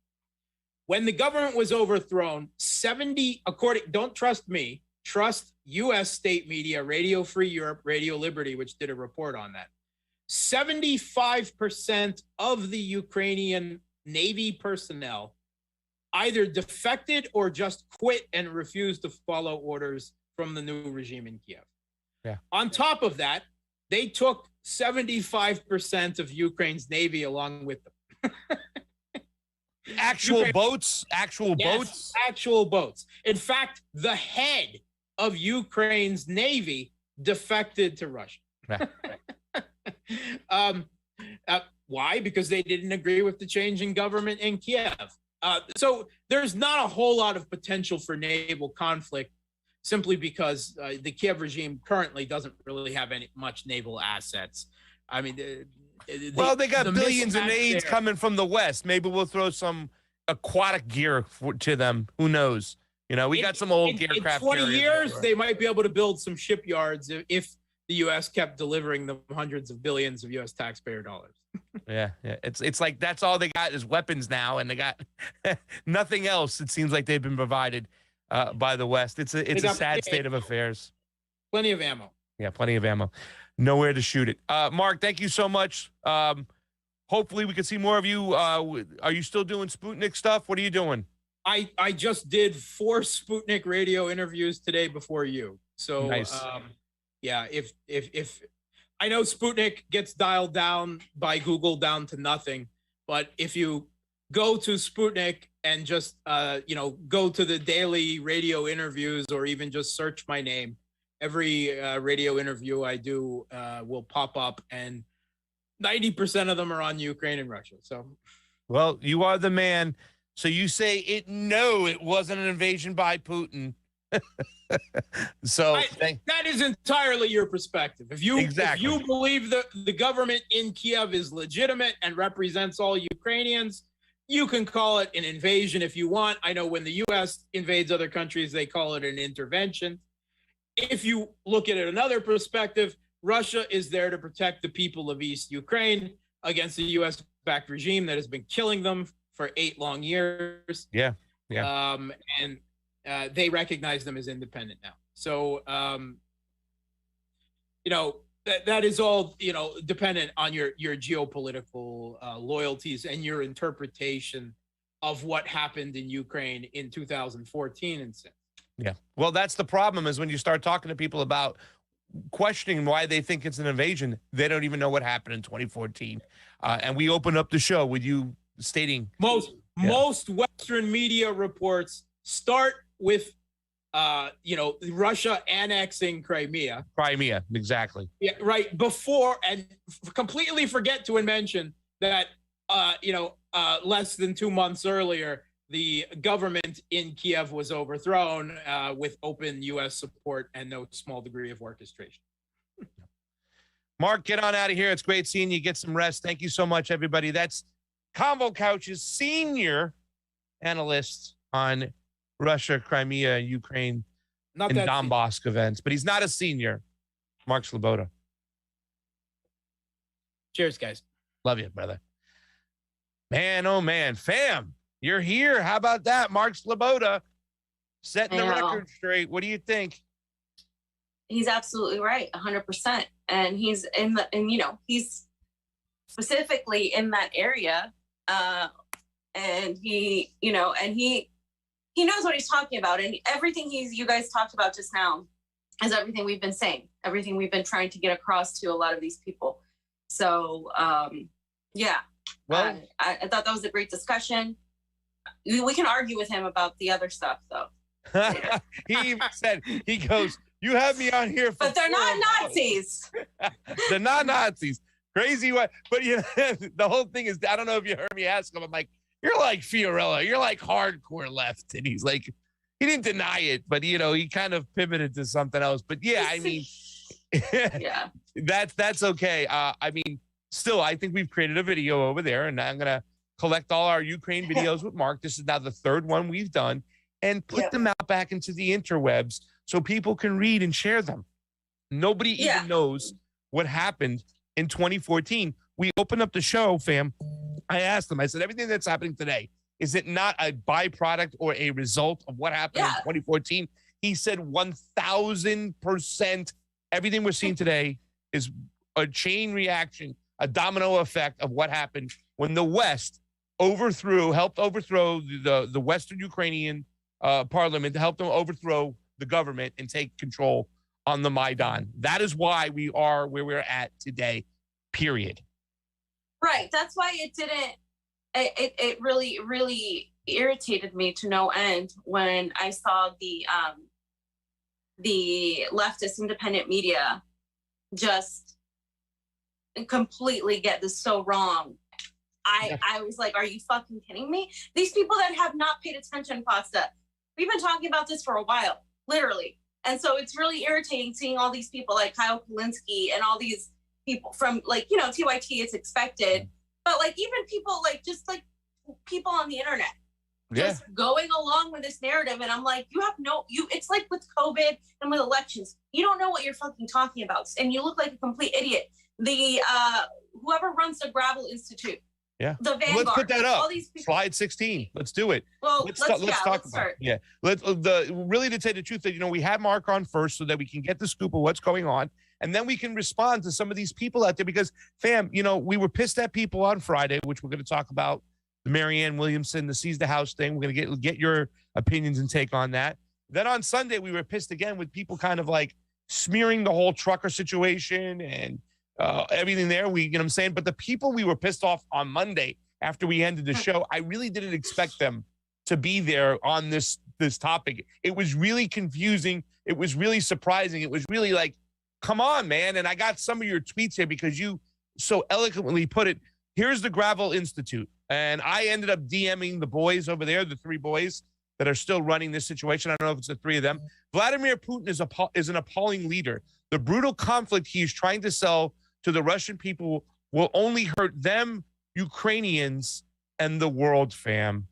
When the government was overthrown, don't trust me, trust U.S. state media, Radio Free Europe, Radio Liberty, which did a report on that. 75% of the Ukrainian Navy personnel either defected or just quit and refused to follow orders from the new regime in Kiev. Yeah. On top of that, they took 75% of Ukraine's Navy along with them. Actual boats? Actual boats. In fact, the head of Ukraine's Navy defected to Russia. Why? Because they didn't agree with the change in government in Kiev. So there's not a whole lot of potential for naval conflict simply because the Kiev regime currently doesn't really have much naval assets. I mean, Well, they got billions in aid coming from the West. Maybe we'll throw some aquatic gear to them. Who knows? You know, we got some old aircraft. In 20 years, they might be able to build some shipyards if the U.S. kept delivering them hundreds of billions of U.S. taxpayer dollars. Yeah. It's like that's all they got is weapons now, and they got nothing else. It seems like they've been provided by the West. It's a sad state of affairs. Plenty of ammo. Yeah, plenty of ammo. Nowhere to shoot it. Mark, thank you so much. Hopefully we can see more of you. Are you still doing Sputnik stuff? What are you doing? I just did 4 Sputnik radio interviews today before you. So nice. Yeah, if I know Sputnik gets dialed down by Google down to nothing, but if you go to Sputnik and just go to the daily radio interviews or even just search my name, every radio interview I do will pop up, and 90% of them are on Ukraine and Russia. So, well, you are the man. So you say it? No, it wasn't an invasion by Putin. So that is entirely your perspective. If you believe that the government in Kiev is legitimate and represents all Ukrainians, you can call it an invasion if you want. I know when the U.S. invades other countries, they call it an intervention. If you look at it another perspective, Russia is there to protect the people of East Ukraine against the U.S.-backed regime that has been killing them for 8 long years. Yeah. And they recognize them as independent now. So, that is all, dependent on your geopolitical loyalties and your interpretation of what happened in Ukraine in 2014 and since. Yeah. Well, that's the problem is when you start talking to people about questioning why they think it's an invasion, they don't even know what happened in 2014. And we opened up the show with you stating most Western media reports start with, Russia annexing Crimea. Crimea, exactly. Yeah, right. Before and completely forget to mention that, less than 2 months earlier, the government in Kiev was overthrown with open U.S. support and no small degree of orchestration. Mark, get on out of here. It's great seeing you. Get some rest. Thank you so much, everybody. That's Convo Couch's senior analyst on Russia, Crimea, Ukraine, and Donbass events. But he's not a senior. Mark Sleboda. Cheers, guys. Love you, brother. Man, oh, man. Fam. You're here. How about that? Mark Sleboda setting the record straight. What do you think? He's absolutely right, 100%. And he's he's specifically in that area. And he knows what he's talking about. And everything you guys talked about just now is everything we've been saying, everything we've been trying to get across to a lot of these people. So, yeah. Well, I thought that was a great discussion. We can argue with him about the other stuff, though. He even said, he goes, you have me on here for but they're not Nazis. They're not Nazis. Crazy what? But the whole thing is, I don't know if you heard me ask him. I'm like, you're like Fiorella. You're like hardcore left. And he's like, he didn't deny it, but he kind of pivoted to something else. But yeah, I mean, yeah, that's okay. I mean, still, I think we've created a video over there, and I'm gonna collect all our Ukraine videos with Mark. This is now the 3rd one we've done, and put them out back into the interwebs so people can read and share them. Nobody even knows what happened in 2014. We opened up the show, fam. I asked them, I said, everything that's happening today, is it not a byproduct or a result of what happened in 2014? He said 1,000%. Everything we're seeing today is a chain reaction, a domino effect of what happened when the West helped overthrow the Western Ukrainian parliament, to help them overthrow the government and take control on the Maidan. That is why we are where we're at today, period. Right. That's why it really, really irritated me to no end when I saw the leftist independent media just completely get this so wrong. I was like, are you fucking kidding me? These people that have not paid attention, Pasta, we've been talking about this for a while, literally. And so it's really irritating seeing all these people like Kyle Kulinski and all these people from like, you know, TYT, it's expected, but like even people like just like people on the internet just going along with this narrative. And I'm like, it's like with COVID and with elections, you don't know what you're fucking talking about. And you look like a complete idiot. The, whoever runs the Gravel Institute, the Vanguard, let's put that up. All these people. Slide 16. Let's do it. Well, let's talk about it. Yeah. Really to tell the truth that, you know, we had Mark on first so that we can get the scoop of what's going on. And then we can respond to some of these people out there because, fam, you know, we were pissed at people on Friday, which we're going to talk about, the Marianne Williamson, the Seize the House thing. We're going to get your opinions and take on that. Then on Sunday, we were pissed again with people kind of like smearing the whole trucker situation and everything there. You know what I'm saying? But the people we were pissed off on Monday after we ended the show, I really didn't expect them to be there on this topic. It was really confusing. It was really surprising. It was really like, come on, man. And I got some of your tweets here because you so eloquently put it. Here's the Gravel Institute. And I ended up DMing the boys over there, the 3 boys that are still running this situation. I don't know if it's the 3 of them. Vladimir Putin is an appalling leader. The brutal conflict he is trying to sell to the Russian people will only hurt them, Ukrainians, and the world, fam.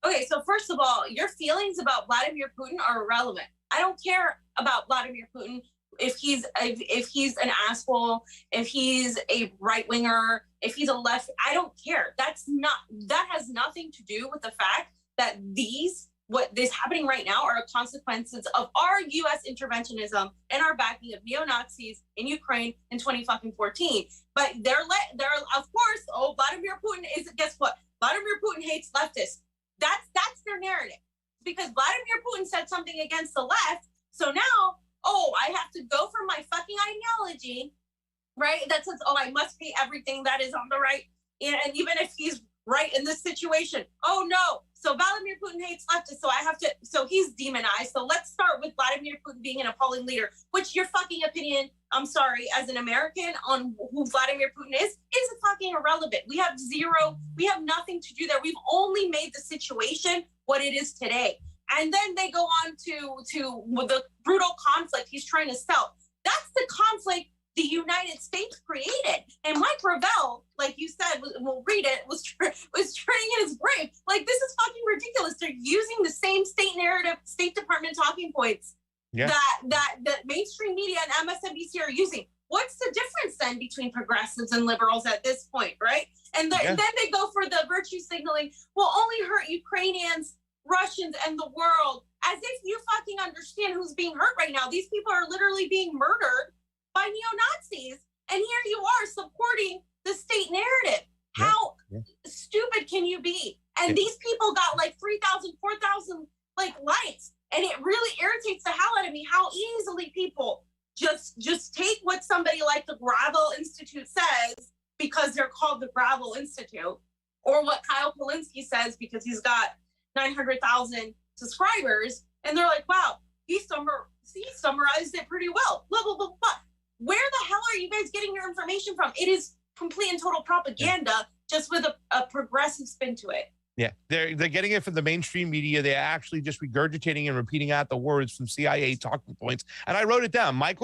Okay, so first of all, your feelings about Vladimir Putin are irrelevant. I don't care about Vladimir Putin if he's an asshole, if he's a right winger, if he's a left. I don't care. That has nothing to do with the fact that what is happening right now are consequences of our U.S. interventionism and our backing of neo-Nazis in Ukraine in 2014. But they're of course, Vladimir Putin is, guess what? Vladimir Putin hates leftists. That's their narrative. Because Vladimir Putin said something against the left, so now, I have to go for my fucking ideology, right? That says, I must hate everything that is on the right. And even if he's right in this situation, no. So Vladimir Putin hates leftists, so he's demonized. So let's start with Vladimir Putin being an appalling leader, which your fucking opinion, I'm sorry, as an American on who Vladimir Putin is fucking irrelevant. We have nothing to do there. We've only made the situation what it is today. And then they go on to the brutal conflict he's trying to sell. That's the conflict the United States created. And Mike Gravel, like you said, we'll read it, was turning in his grave. Like, this is fucking ridiculous. They're using the same state narrative, State Department talking points that mainstream media and MSNBC are using. What's the difference then between progressives and liberals at this point, right? And then they go for the virtue signaling, will only hurt Ukrainians, Russians, and the world, as if you fucking understand who's being hurt right now. These people are literally being murdered by neo-Nazis, and here you are supporting the state narrative. How stupid can you be? And these people got like 3,000, 4,000 like likes, and it really irritates the hell out of me how easily people just take what somebody like the Gravel Institute says because they're called the Gravel Institute, or what Kyle Polinsky says because he's got 900,000 subscribers, and they're like, wow, he summarized it pretty well, blah, blah, blah, blah. Where the hell are you guys getting your information from? It is complete and total propaganda, just with a progressive spin to it. Yeah, they're getting it from the mainstream media. They're actually just regurgitating and repeating out the words from CIA talking points. And I wrote it down. Mike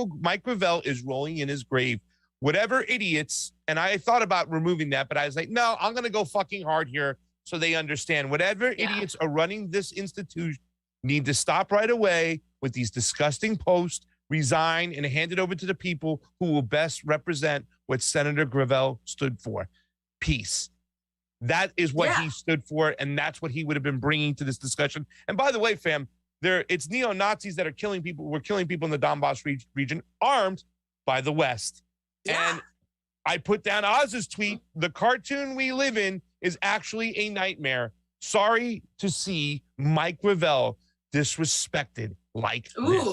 Gravel is rolling in his grave. Whatever idiots, and I thought about removing that, but I was like, no, I'm going to go fucking hard here so they understand. Whatever idiots are running this institution need to stop right away with these disgusting posts, resign, and hand it over to the people who will best represent what Senator Gravel stood for. Peace. That is what he stood for, and that's what he would have been bringing to this discussion. And by the way, fam, it's neo-Nazis that are killing people. We're killing people in the Donbass region, armed by the West. Yeah. And I put down Oz's tweet, the cartoon we live in is actually a nightmare. Sorry to see Mike Gravel disrespected like this.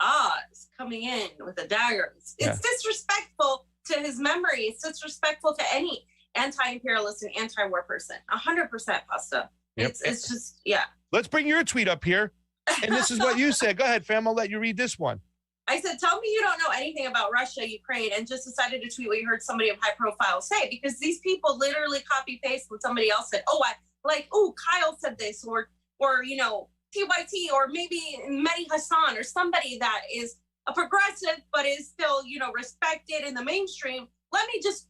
Oz coming in with a dagger. It's disrespectful to his memory. It's disrespectful to any anti-imperialist and anti-war person. 100%, Pasta. Yep. It's just, Let's bring your tweet up here. And this is what you said. Go ahead, fam. I'll let you read this one. I said, tell me you don't know anything about Russia, Ukraine, and just decided to tweet what you heard somebody of high profile say, because these people literally copy paste what somebody else said. Kyle said this, or TYT, or maybe Mehdi Hassan, or somebody that is a progressive, but is still, you know, respected in the mainstream. Let me just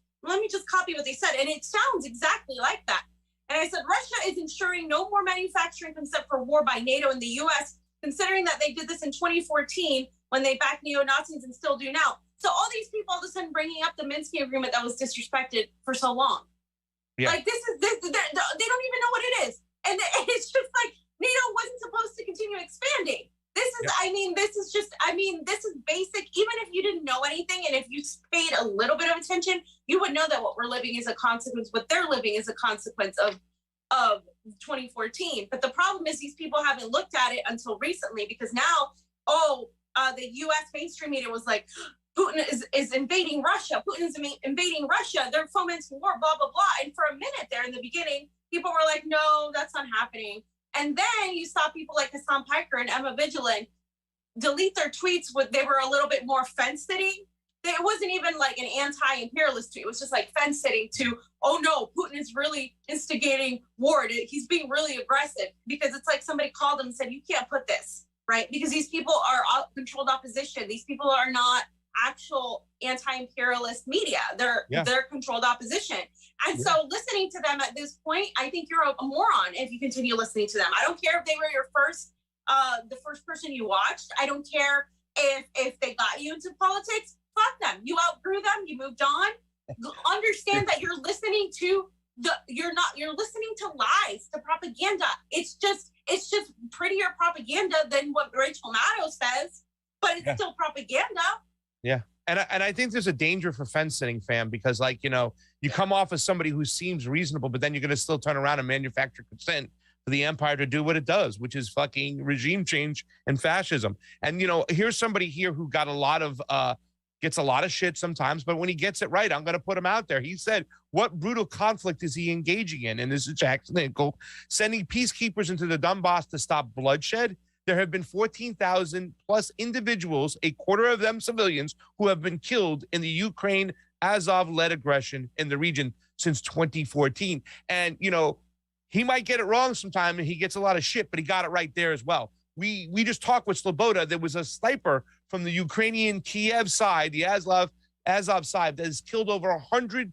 copy what they said. And it sounds exactly like that. And I said, Russia is ensuring no more manufacturing consent for war by NATO and the US, considering that they did this in 2014 when they backed neo-Nazis and still do now. So all these people all of a sudden bringing up the Minsk agreement that was disrespected for so long. Yeah. Like this, they don't even know what it is. And it's just like, NATO wasn't supposed to continue expanding. This is, I mean, this is basic. Even if you didn't know anything and if you paid a little bit of attention, you would know that what we're living is a consequence, what they're living is a consequence of 2014. But the problem is these people haven't looked at it until recently, because now, the US mainstream media was like, Putin is invading Russia. Putin is invading Russia. They're fomenting war, blah, blah, blah. And for a minute there in the beginning, people were like, no, that's not happening. And then you saw people like Hassan Piker and Emma Vigilant delete their tweets they were a little bit more fence sitting. It wasn't even like an anti-imperialist tweet. It was just like fence sitting to, oh no, Putin is really instigating war. He's being really aggressive, because it's like somebody called him and said, you can't put this, right? Because these people are controlled opposition. These people are not actual anti-imperialist media. They're controlled opposition. And so listening to them at this point, I think you're a moron if you continue listening to them. I don't care if they were your the first person you watched. I don't care if they got you into politics. Fuck them. You outgrew them. You moved on. Understand that you're listening to you're listening to lies, to propaganda. It's just prettier propaganda than what Rachel Maddow says, but it's still propaganda. Yeah. And I think there's a danger for fence sitting, fam, because, like, you know, you come off as somebody who seems reasonable, but then you're going to still turn around and manufacture consent for the empire to do what it does, which is fucking regime change and fascism. And, you know, here's somebody here who got gets a lot of shit sometimes, but when he gets it right, I'm going to put him out there. He said, what brutal conflict is he engaging in? And this is Jackson Niko, sending peacekeepers into the Donbass to stop bloodshed. There have been 14,000 plus individuals, a quarter of them civilians, who have been killed in the Ukraine Azov-led aggression in the region since 2014. And, you know, he might get it wrong sometime and he gets a lot of shit, but he got it right there as well. We just talked with Sleboda. There was a sniper from the Ukrainian Kiev side, the Azov side, that has killed over 100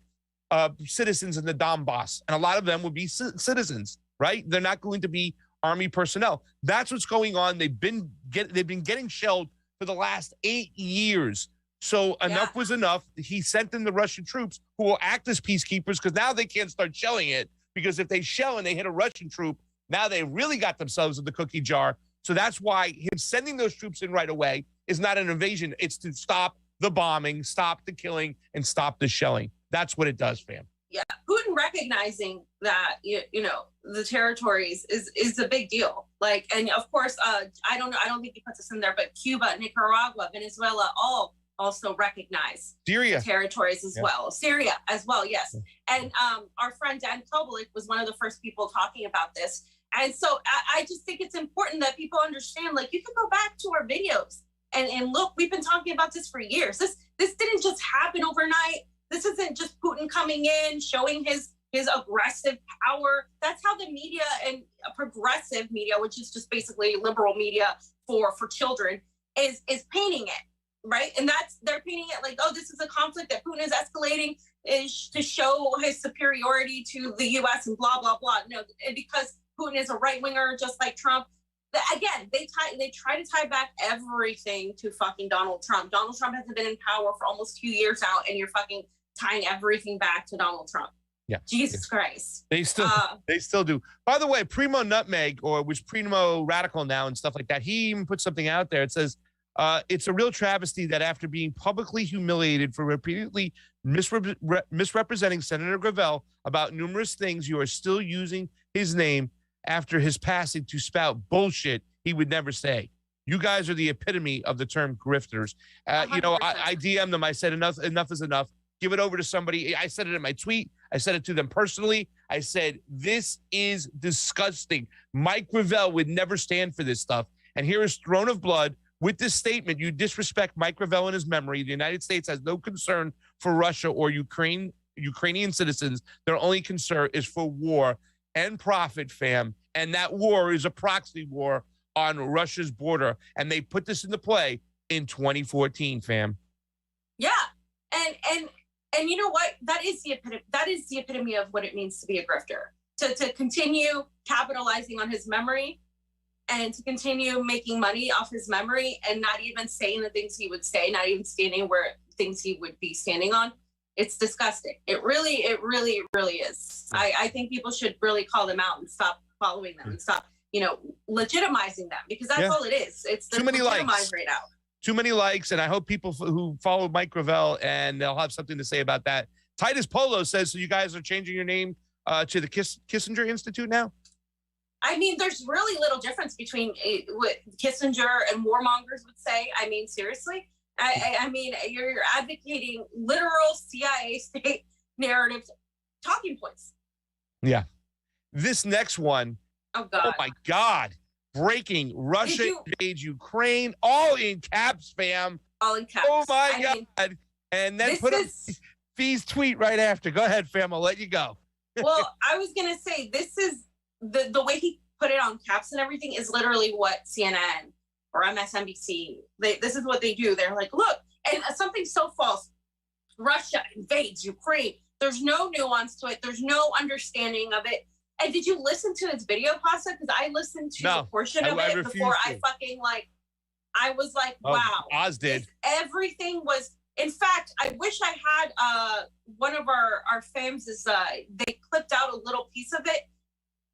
citizens in the Donbass. And a lot of them would be citizens, right? They're not going to be army personnel. That's what's going on. They've been getting shelled for the last 8 years. So enough was enough. He sent in the Russian troops who will act as peacekeepers, because now they can't start shelling it, because if they shell and they hit a Russian troop, now they really got themselves in the cookie jar. So that's why him sending those troops in right away is not an invasion. It's to stop the bombing, stop the killing, and stop the shelling. That's what it does, fam. Yeah, Putin recognizing that you know the territories is a big deal. Like, and of course, I don't think he puts this in there, but Cuba, Nicaragua, Venezuela, all also recognize Syria territories as well. Syria as well, yes. And our friend Dan Kobelik was one of the first people talking about this. And so I just think it's important that people understand. Like, you can go back to our videos and look. We've been talking about this for years. This didn't just happen overnight. This isn't just Putin coming in, showing his aggressive power. That's how the media and progressive media, which is just basically liberal media for children, is painting it, right? And they're painting it like, oh, this is a conflict that Putin is escalating is to show his superiority to the U.S. and blah, blah, blah. No, because Putin is a right-winger just like Trump. Again, they try to tie back everything to fucking Donald Trump. Donald Trump hasn't been in power for almost 2 years now, and you're fucking tying everything back to Donald Trump. Yeah. Jesus Christ. They still do. By the way, Primo Nutmeg, or was Primo Radical now and stuff like that, he even put something out there. It says, it's a real travesty that after being publicly humiliated for repeatedly misrepresenting Senator Gravel about numerous things, you are still using his name after his passing to spout bullshit he would never say. You guys are the epitome of the term grifters. You know, I DM'd them. I said, enough is enough. Give it over to somebody. I said it in my tweet. I said it to them personally. I said, this is disgusting. Mike Gravel would never stand for this stuff. And here is Throne of Blood with this statement. You disrespect Mike Gravel and his memory. The United States has no concern for Russia or Ukrainian citizens. Their only concern is for war and profit, fam. And that war is a proxy war on Russia's border. And they put this into play in 2014, fam. Yeah. And you know what? That is the epitome of what it means to be a grifter. To continue capitalizing on his memory and to continue making money off his memory and not even saying the things he would say, not even standing where things he would be standing on. It's disgusting. It really is. I think people should really call them out and stop following them and stop, legitimizing them, because that's all it is. It's too many likes right now. Too many likes, and I hope people who follow Mike Gravel and they'll have something to say about that. Titus Polo says, so you guys are changing your name to the Kissinger Institute now? I mean, there's really little difference between what Kissinger and warmongers would say. I mean, seriously. I mean, you're advocating literal CIA state narrative talking points. Yeah. This next one. Oh, God. Oh, my God. Breaking. Russia invades Ukraine. All in caps, fam. All in caps. Oh, my God. And then put up Fee's tweet right after. Go ahead, fam. I'll let you go. Well, I was going to say, this is the way he put it on caps and everything is literally what CNN or MSNBC, this is what they do. They're like, look, and something so false. Russia invades Ukraine. There's no nuance to it. There's no understanding of it. And did you listen to his video, Pasta? Because I listened to a portion of it before I fucking I was like, wow. Oz did. Everything was, in fact, I wish I had one of our fams they clipped out a little piece of it.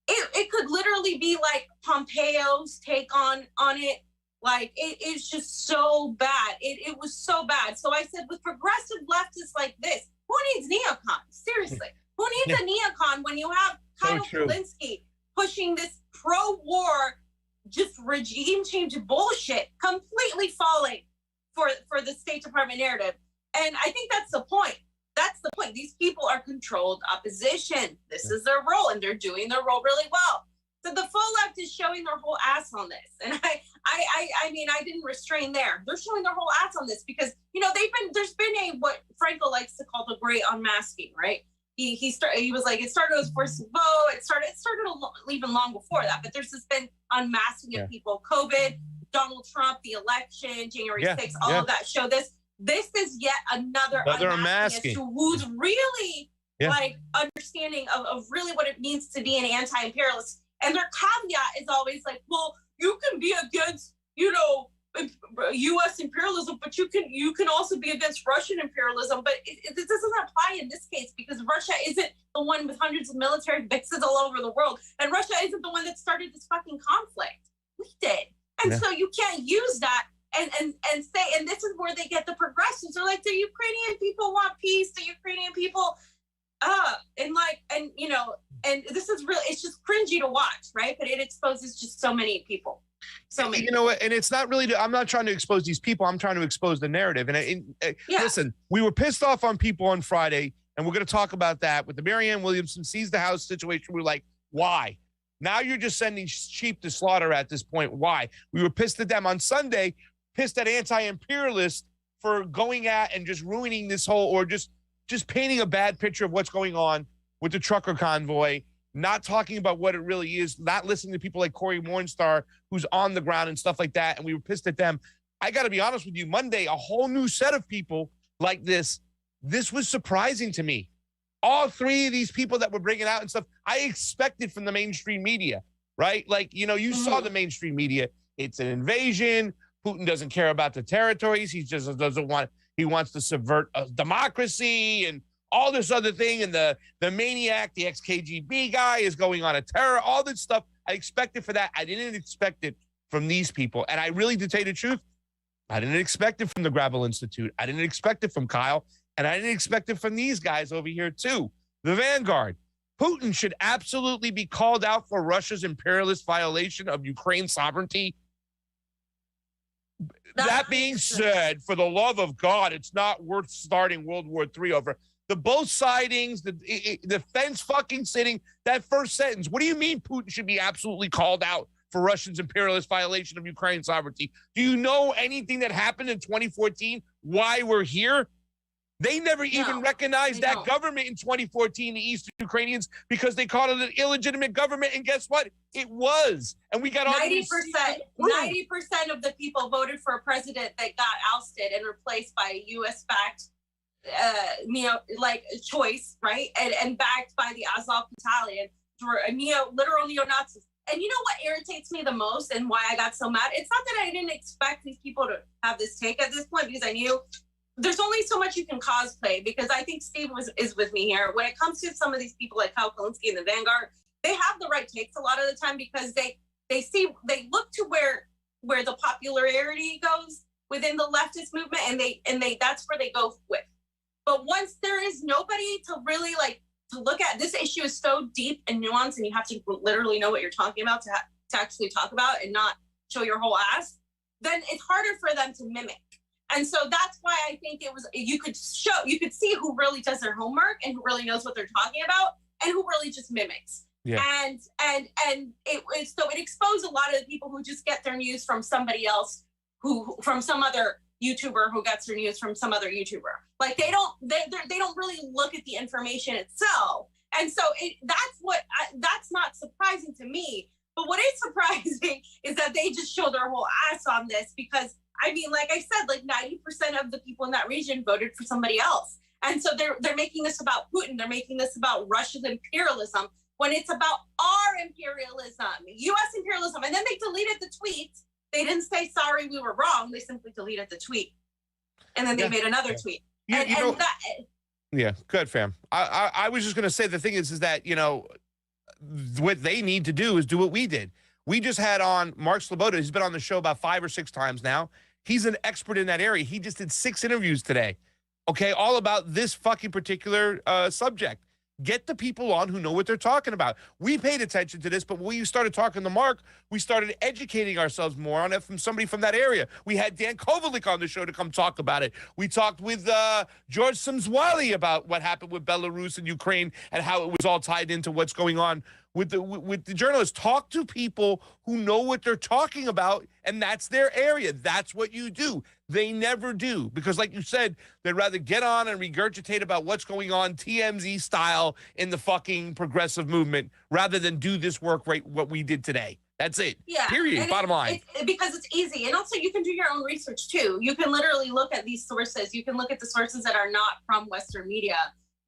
It could literally be like Pompeo's take on it. Like, it's just so bad. It was so bad. So I said, with progressive leftists like this, who needs neocons? Seriously. Who needs a neocon when you have Kyle Kulinski pushing this pro-war, just regime change bullshit, completely falling for the State Department narrative? And I think that's the point. That's the point. These people are controlled opposition. This is their role, and they're doing their role really well. So the full left is showing their whole ass on this. And I mean, I didn't restrain there. They're showing their whole ass on this because, there's been what Franco likes to call the great unmasking, right? He was like, it started with forced vote. It started even long before that, but there's just been unmasking of people. COVID, Donald Trump, the election, January 6th, all of that show this. This is yet another unmasking as to who's really understanding of really what it means to be an anti-imperialist. And their caveat is always like, well, you can be against, U.S. imperialism, but you can also be against Russian imperialism. But it doesn't apply in this case because Russia isn't the one with hundreds of military bases all over the world. And Russia isn't the one that started this fucking conflict. We did. And so you can't use that and say, and this is where they get the progressives. They're like, the Ukrainian people want peace. The Ukrainian people, and this is really, it's just cringy to watch, right? But it exposes just so many people. So many. And it's not really, I'm not trying to expose these people. I'm trying to expose the narrative. And listen, we were pissed off on people on Friday, and we're going to talk about that with the Marianne Williamson sees the house situation. We're like, why? Now you're just sending sheep to slaughter at this point. Why? We were pissed at them on Sunday, pissed at anti-imperialists for going at and just ruining this whole, or just painting a bad picture of what's going on with the trucker convoy, not talking about what it really is, not listening to people like Corey Mornstar, who's on the ground and stuff like that. And we were pissed at them. I got to be honest with you, Monday, a whole new set of people like this was surprising to me. All three of these people that were bringing out and stuff, I expected from the mainstream media, right? Like, you saw the mainstream media. It's an invasion. Putin doesn't care about the territories. He just he wants to subvert democracy and all this other thing. And the maniac, the ex-KGB guy is going on a terror, all this stuff. I expected for that. I didn't expect it from these people. And I really, to tell you the truth, I didn't expect it from the Gravel Institute. I didn't expect it from Kyle. And I didn't expect it from these guys over here too. The Vanguard. Putin should absolutely be called out for Russia's imperialist violation of Ukraine's sovereignty. That being said, for the love of God, it's not worth starting World War III over. The both sidings, the fence fucking sitting, that first sentence. What do you mean Putin should be absolutely called out for Russia's imperialist violation of Ukraine's sovereignty? Do you know anything that happened in 2014? Why we're here? They never even recognized that government in 2014, the Eastern Ukrainians, because they called it an illegitimate government. And guess what? It was. And we got 90%. 90% of the people voted for a president that got ousted and replaced by a U.S.-backed choice, right? And backed by the Azov Battalion, literal neo-Nazis. And you know what irritates me the most and why I got so mad? It's not that I didn't expect these people to have this take at this point, because I knew there's only so much you can cosplay, because I think Steve is with me here. When it comes to some of these people like Kyle Kalinske and the Vanguard, they have the right takes a lot of the time, because they look to where the popularity goes within the leftist movement, and they that's where they go with. But once there is nobody to really to look at, this issue is so deep and nuanced, and you have to literally know what you're talking about to actually talk about and not show your whole ass, then it's harder for them to mimic. And so that's why I think you could see who really does their homework and who really knows what they're talking about and who really just mimics. Yeah. And it exposed a lot of the people who just get their news from somebody else, from some other YouTuber who gets their news from some other YouTuber. Like they don't really look at the information itself. And so that's not surprising to me. But what is surprising is that they just show their whole ass on this, because I mean, like I said, 90% of the people in that region voted for somebody else. And so they're making this about Putin. They're making this about Russia's imperialism, when it's about our imperialism, U.S. imperialism. And then they deleted the tweet. They didn't say, sorry, we were wrong. They simply deleted the tweet. And then they made another tweet. Yeah, good, fam. I was just going to say, the thing is that, what they need to do is do what we did. We just had on Mark Sleboda. He's been on the show about 5 or 6 times now. He's an expert in that area. He just did 6 interviews today, okay, all about this fucking particular subject. Get the people on who know what they're talking about. We paid attention to this, but when we started talking to Mark, we started educating ourselves more on it from somebody from that area. We had Dan Kovalik on the show to come talk about it. We talked with George Simswali about what happened with Belarus and Ukraine and how it was all tied into what's going on with the journalists. Talk to people who know what they're talking about, and that's their area. That's what you do. They never do, because like you said, they'd rather get on and regurgitate about what's going on TMZ style in the fucking progressive movement rather than do this work right what we did today. That's it. Yeah. Period. Bottom line. Because it's easy. And also you can do your own research too. You can literally look at these sources. You can look at the sources that are not from Western media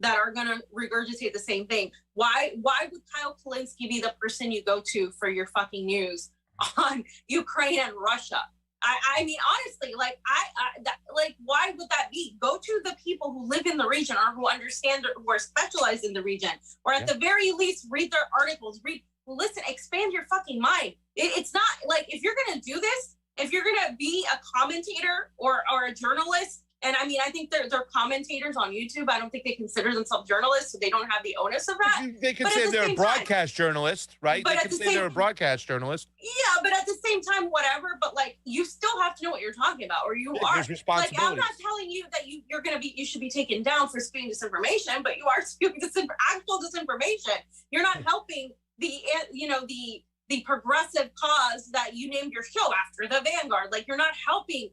that are going to regurgitate the same thing. Why would Kyle Kalinske be the person you go to for your fucking news on Ukraine and Russia? I mean, honestly, why would that be? Go to the people who live in the region or who understand, who are specialized in the region, or at the very least, read their articles, listen, expand your fucking mind. It's not like, if you're going to do this, if you're going to be a commentator or a journalist, and I mean, I think they're commentators on YouTube. I don't think they consider themselves journalists, so they don't have the onus of that. They can say they're a broadcast journalist, right? But they can say they're a broadcast journalist. Yeah, but at the same time, whatever. But you still have to know what you're talking about, or you are. There's responsibilities. I'm not telling you that you should be taken down for spewing disinformation, but you are spewing actual disinformation. You're not helping the progressive cause that you named your show after, the Vanguard. You're not helping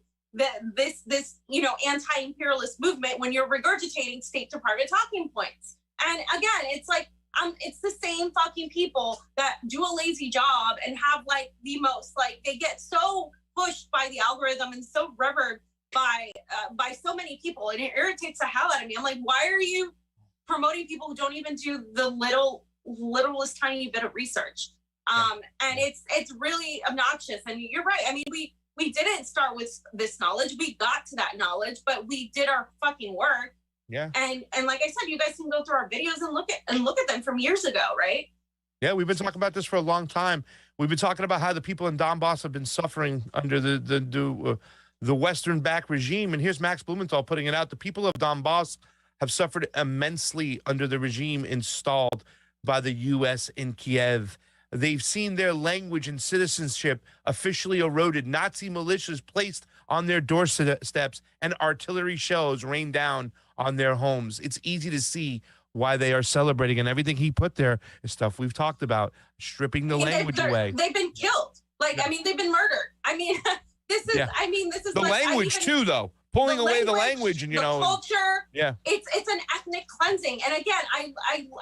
this anti-imperialist movement when you're regurgitating State Department talking points. And again, it's it's the same fucking people that do a lazy job and have the most, they get so pushed by the algorithm and so revered by so many people, and it irritates the hell out of me. I'm like, why are you promoting people who don't even do the littlest tiny bit of research? And it's really obnoxious. And you're right. I mean, we didn't start with this knowledge. We got to that knowledge, but we did our fucking work. Yeah. And like I said, you guys can go through our videos and look at them from years ago, right? Yeah, we've been talking about this for a long time. We've been talking about how the people in Donbass have been suffering under the Western-backed regime. And here's Max Blumenthal putting it out. The people of Donbass have suffered immensely under the regime installed by the U.S. in Kiev. They've seen their language and citizenship officially eroded, Nazi militias placed on their doorsteps, and artillery shells rained down on their homes. It's easy to see why they are celebrating, and everything he put there is stuff we've talked about, stripping the language away. They've been killed. I mean, they've been murdered. I mean, this is the language too, though. pulling away the language and, you know, culture. Yeah. It's an ethnic cleansing. And again, I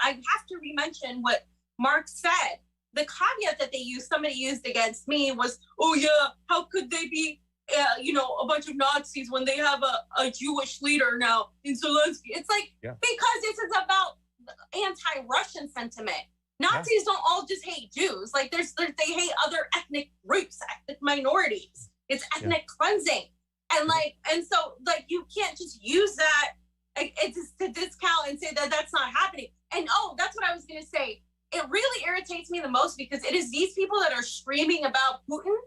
have to re-mention what Mark said. The caveat that somebody used against me was, oh yeah, how could they be, you know, a bunch of Nazis when they have a Jewish leader now in Zelensky? It's like, because this is about anti-Russian sentiment. Nazis don't all just hate Jews. Like they hate other ethnic groups, ethnic minorities. It's ethnic cleansing. And so you can't just use that to discount and say that that's not happening. And that's what I was going to say. It really irritates me the most because it is these people that are screaming about Putin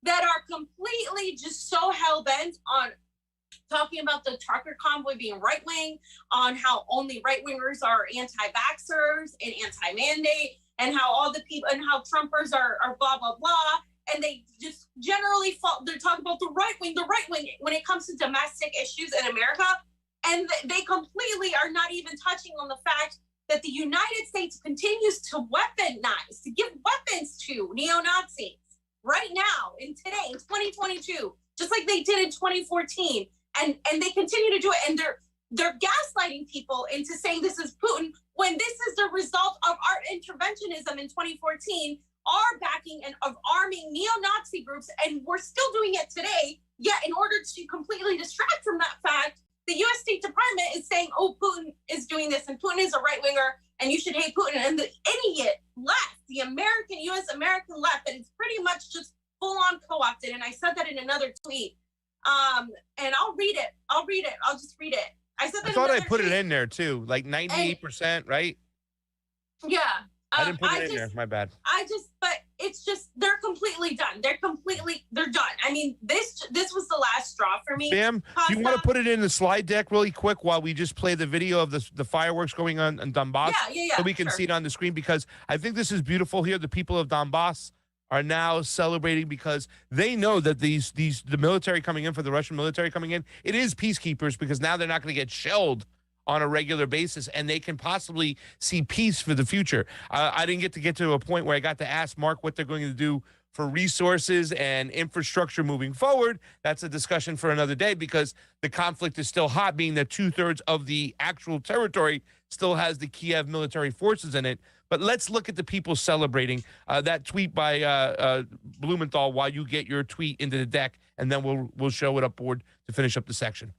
that are completely just so hell-bent on talking about the trucker convoy being right-wing, on how only right-wingers are anti-vaxxers and anti-mandate, and how all the people, and how Trumpers are blah, blah, blah. And they just generally they're talking about the right wing when it comes to domestic issues in America. And they completely are not even touching on the fact that the United States continues to weaponize, to give weapons to neo-Nazis right now, in 2022, just like they did in 2014. And they continue to do it. And they're gaslighting people into saying this is Putin when this is the result of our interventionism in 2014, our backing and of arming neo-Nazi groups. And we're still doing it today. Yet in order to completely distract from that fact, the U.S. State Department is saying, oh, Putin is doing this and Putin is a right-winger and you should hate Putin. And the idiot left, the U.S. American left, that it's pretty much just full-on co-opted. And I said that in another tweet. And I'll read it. I'll just read it. I said that. I thought I put it in there too, like 98%, right? Yeah. I didn't put it in there. My bad. But it's just, they're completely done. They're done. I mean, this was the last straw for me. Sam, do you want to put it in the slide deck really quick while we just play the video of the fireworks going on in Donbass? Yeah. So we can see it on the screen, because I think this is beautiful here. The people of Donbass are now celebrating because they know that the military coming in, for the Russian military coming in, it is peacekeepers, because now they're not going to get shelled on a regular basis, and they can possibly see peace for the future. I didn't get to a point where I got to ask Mark what they're going to do for resources and infrastructure moving forward. That's a discussion for another day, because the conflict is still hot, being that 2/3 of the actual territory still has the Kiev military forces in it. But let's look at the people celebrating. That tweet by Blumenthal, while you get your tweet into the deck, and then we'll show it up board to finish up the section.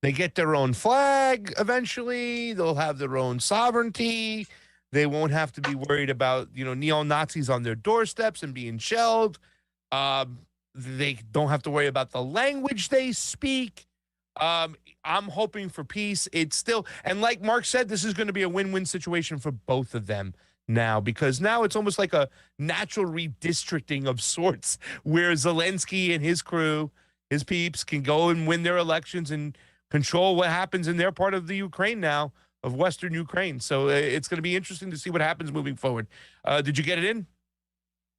They get their own flag eventually. They'll have their own sovereignty. They won't have to be worried about, neo-Nazis on their doorsteps and being shelled. They don't have to worry about the language they speak. I'm hoping for peace. It's still, and like Mark said, this is going to be a win-win situation for both of them now, because now it's almost like a natural redistricting of sorts, where Zelensky and his crew, his peeps, can go and win their elections and control what happens in their part of the Ukraine now, of Western Ukraine. So it's going to be interesting to see what happens moving forward. Did you get it in?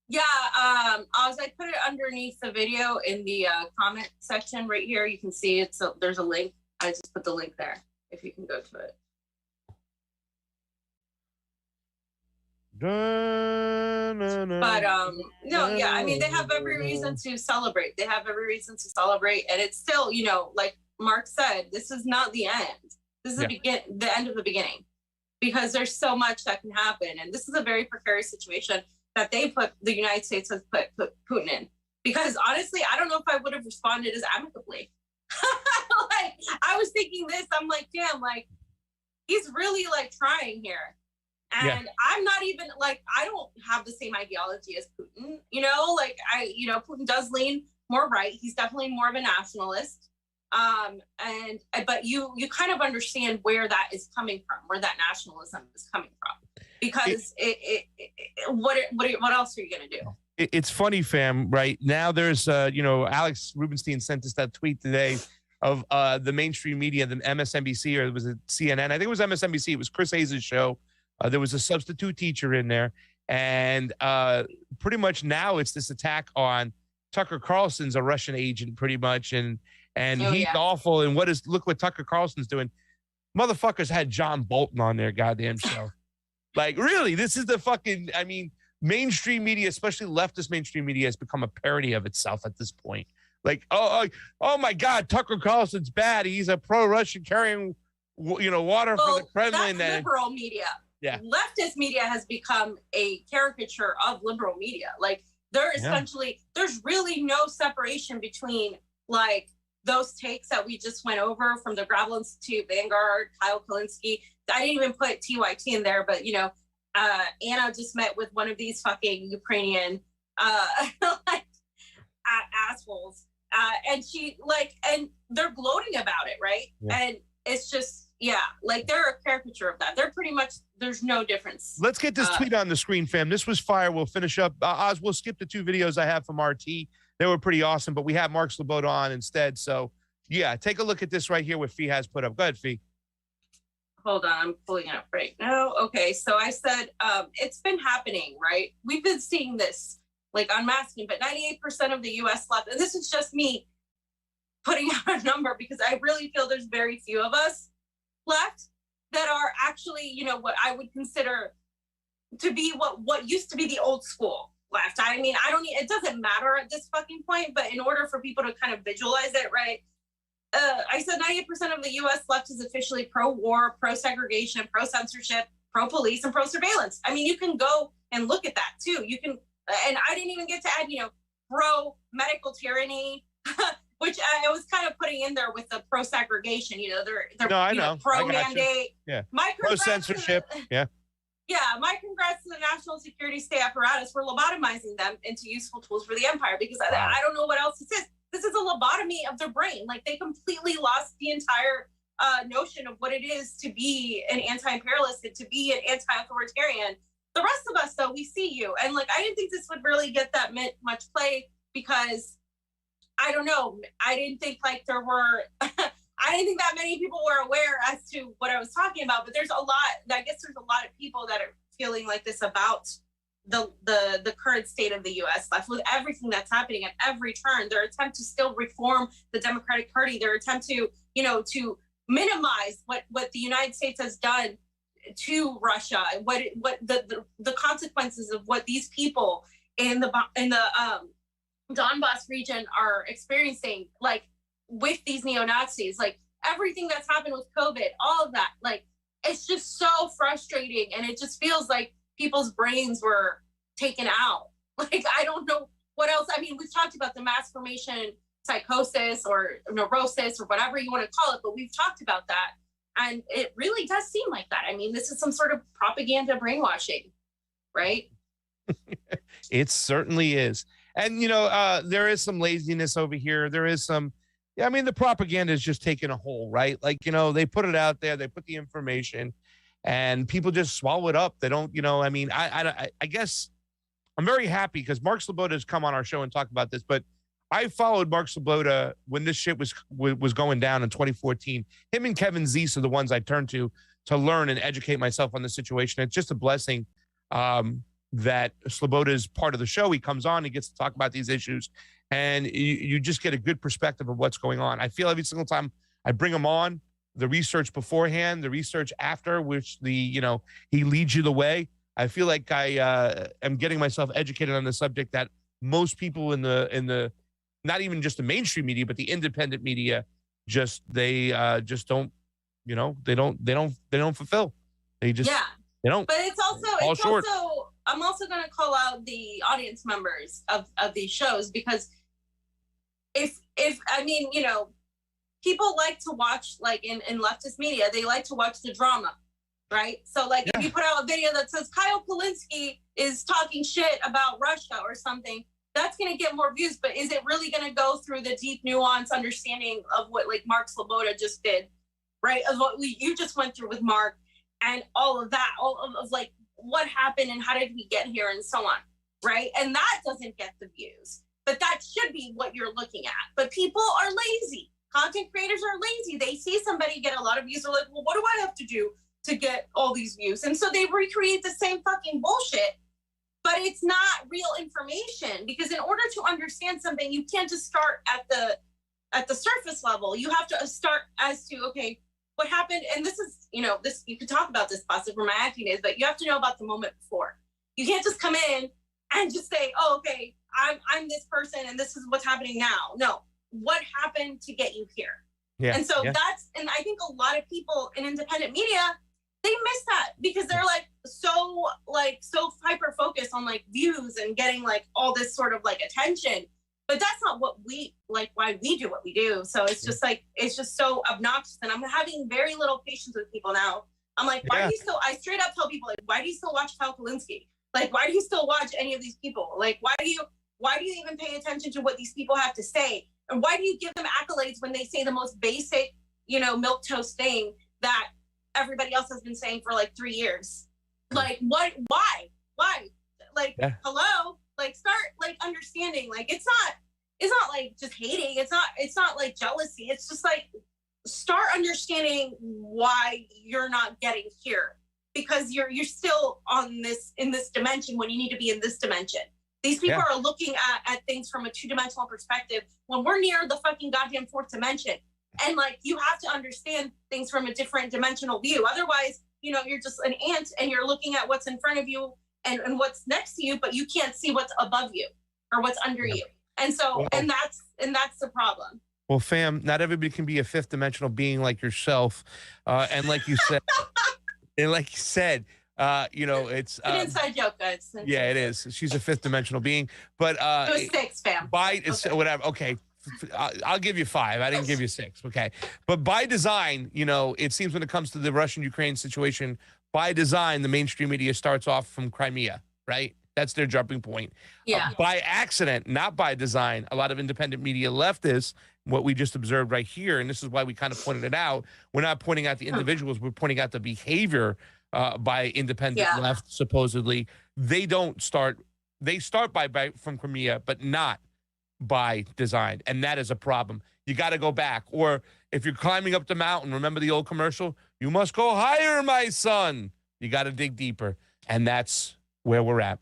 Yeah, as I put it underneath the video in the comment section right here, you can see there's a link. I just put the link there, if you can go to it. But I mean, they have every reason to celebrate. And it's still, like Mark said, this is not the end. This is the end of the beginning, because there's so much that can happen. And this is a very precarious situation that the United States has put Putin in. Because honestly, I don't know if I would have responded as amicably. Like, I was thinking this, I'm like, damn, like, he's really like trying here. And I'm not even like, I don't have the same ideology as Putin, Putin does lean more right. He's definitely more of a nationalist. But you kind of understand where that is coming from, where that nationalism is coming from, because what else are you going to do? It's funny, fam. Right now, there's Alex Rubinstein sent us that tweet today of the mainstream media, the MSNBC, or was it CNN? I think it was MSNBC. It was Chris Hayes' show. There was a substitute teacher in there, and pretty much now it's this attack on Tucker Carlson's a Russian agent, pretty much, and and Oh, he's yeah. awful. And look what Tucker Carlson's doing. Motherfuckers had John Bolton on their goddamn show. Like, really, this is the fucking, I mean, mainstream media, especially leftist mainstream media, has become a parody of itself at this point. Like, oh my God, Tucker Carlson's bad. He's a pro-Russian carrying, water for the Kremlin. That's liberal media. Yeah. Leftist media has become a caricature of liberal media. Like, they're essentially, there's really no separation between, like, those takes that we just went over from the Gravel Institute, Vanguard, Kyle Kalinske. I didn't even put TYT in there, but, Anna just met with one of these fucking Ukrainian, like, assholes. And she, like, and they're gloating about it, right? Yeah. And it's just, like, they're a caricature of that. They're pretty much, there's no difference. Let's get this tweet on the screen, fam. This was fire. We'll finish up. Oz, we'll skip the 2 videos I have from RT. They were pretty awesome, but we have Mark Sleboda on instead. So, yeah, take a look at this right here what Fee has put up. Go ahead, Fee. Hold on, I'm pulling it up right now. Okay, so I said it's been happening, right? We've been seeing this, like, unmasking, but 98% of the U.S. left, and this is just me putting out a number because I really feel there's very few of us left that are actually, what I would consider to be what used to be the old school left. I mean, it doesn't matter at this fucking point, but in order for people to kind of visualize it, right? I said 98% of the U.S. left is officially pro-war, pro-segregation, pro-censorship, pro-police, and pro-surveillance. I mean, you can go and look at that too. You can, and I didn't even get to add, pro-medical tyranny, which I was kind of putting in there with the pro-segregation. They're I know. Pro-mandate. Yeah. Pro-censorship. Yeah. Yeah, my congrats to the national security state apparatus for lobotomizing them into useful tools for the empire, because I don't know what else this is. This is a lobotomy of their brain. Like, they completely lost the entire notion of what it is to be an anti-imperialist and to be an anti-authoritarian. The rest of us, though, we see you. And, like, I didn't think this would really get that much play because, I don't know, I didn't think, like, there were... I didn't think that many people were aware as to what I was talking about, but there's a lot, I guess there's a lot of people that are feeling like this about the current state of the U.S. left, with everything that's happening at every turn. Their attempt to still reform the Democratic Party, their attempt to, to minimize what the United States has done to Russia, what the consequences of what these people in the Donbass region are experiencing, like, with these neo-Nazis, like, everything that's happened with COVID, all of that, like, it's just so frustrating. And it just feels like people's brains were taken out. Like, I don't know what else. I mean, we've talked about the mass formation psychosis or neurosis or whatever you want to call it, but we've talked about that. And it really does seem like that. I mean, this is some sort of propaganda brainwashing, right? It certainly is. And, there is some laziness over here. There is some, I mean, the propaganda is just taking a hold, right? Like, they put it out there, they put the information, and people just swallow it up. They don't, I mean, I guess I'm very happy because Mark Sleboda has come on our show and talked about this, but I followed Mark Sleboda when this shit was going down in 2014. Him and Kevin Zeese are the ones I turned to learn and educate myself on the situation. It's just a blessing that Sleboda is part of the show. He comes on, he gets to talk about these issues, and you just get a good perspective of what's going on. I feel every single time I bring him on, the research beforehand, the research after, which he leads you the way. I feel like I am getting myself educated on the subject that most people in the not even just the mainstream media, but the independent media just don't, they don't fulfill. They just they don't. But it's also I'm also going to call out the audience members of these shows, because if I mean, people like to watch, like, in leftist media, they like to watch the drama, right? So, like, if you put out a video that says Kyle Kalinske is talking shit about Russia or something, that's going to get more views. But is it really going to go through the deep nuance understanding of what, like, Mark Sleboda just did, right? Of what you just went through with Mark and all of that, all of like, what happened and how did we get here and so on, right? And that doesn't get the views, but that should be what you're looking at. But people are lazy. Content creators are lazy. They see somebody get a lot of views. They're like, well, what do I have to do to get all these views? And so they recreate the same fucking bullshit, but it's not real information, because in order to understand something, you can't just start at the at the surface level, you have to start as to, okay, what happened? And this is, this, you could talk about this possibly for my acting days, but you have to know about the moment before. You can't just come in and just say, oh, okay, I'm this person and this is what's happening now. No, what happened to get you here? Yeah. And so and I think a lot of people in independent media, they miss that because they're so hyper focused on views and getting all this sort of attention. But that's not what we why we do what we do. So it's just it's just so obnoxious. And I'm having very little patience with people now. I'm like, why do you still, I straight up tell people, why do you still watch Kyle Kalinske? Why do you still watch any of these people? Why do you even pay attention to what these people have to say? And why do you give them accolades when they say the most basic, milquetoast thing that everybody else has been saying for 3 years? What? Why? Hello? Start understanding. It's not just hating. It's not jealousy. It's just start understanding why you're not getting here, because you're still in this dimension when you need to be in this dimension. These people are looking at things from a two-dimensional perspective when we're near the fucking goddamn fourth dimension. And you have to understand things from a different dimensional view. Otherwise, you're just an ant and you're looking at what's in front of you and what's next to you, but you can't see what's above you or what's under you. And so, and that's the problem. Well, fam, not everybody can be a fifth dimensional being like yourself. And like you said, it's an inside joke, guys. Yeah, it is. She's a fifth dimensional being, but it was 6, fam. Whatever. Okay. I'll give you 5. I didn't give you 6. Okay. But by design, it seems when it comes to the Russian-Ukraine situation, by design, the mainstream media starts off from Crimea, right? That's their jumping point. Yeah. By accident, not by design, a lot of independent media leftists, what we just observed right here, and this is why we kind of pointed it out, we're not pointing out the individuals, we're pointing out the behavior by independent left, supposedly. They start from Crimea, but not by design. And that is a problem. You got to go back. Or if you're climbing up the mountain, remember the old commercial? You must go higher, my son. You got to dig deeper. And that's where we're at.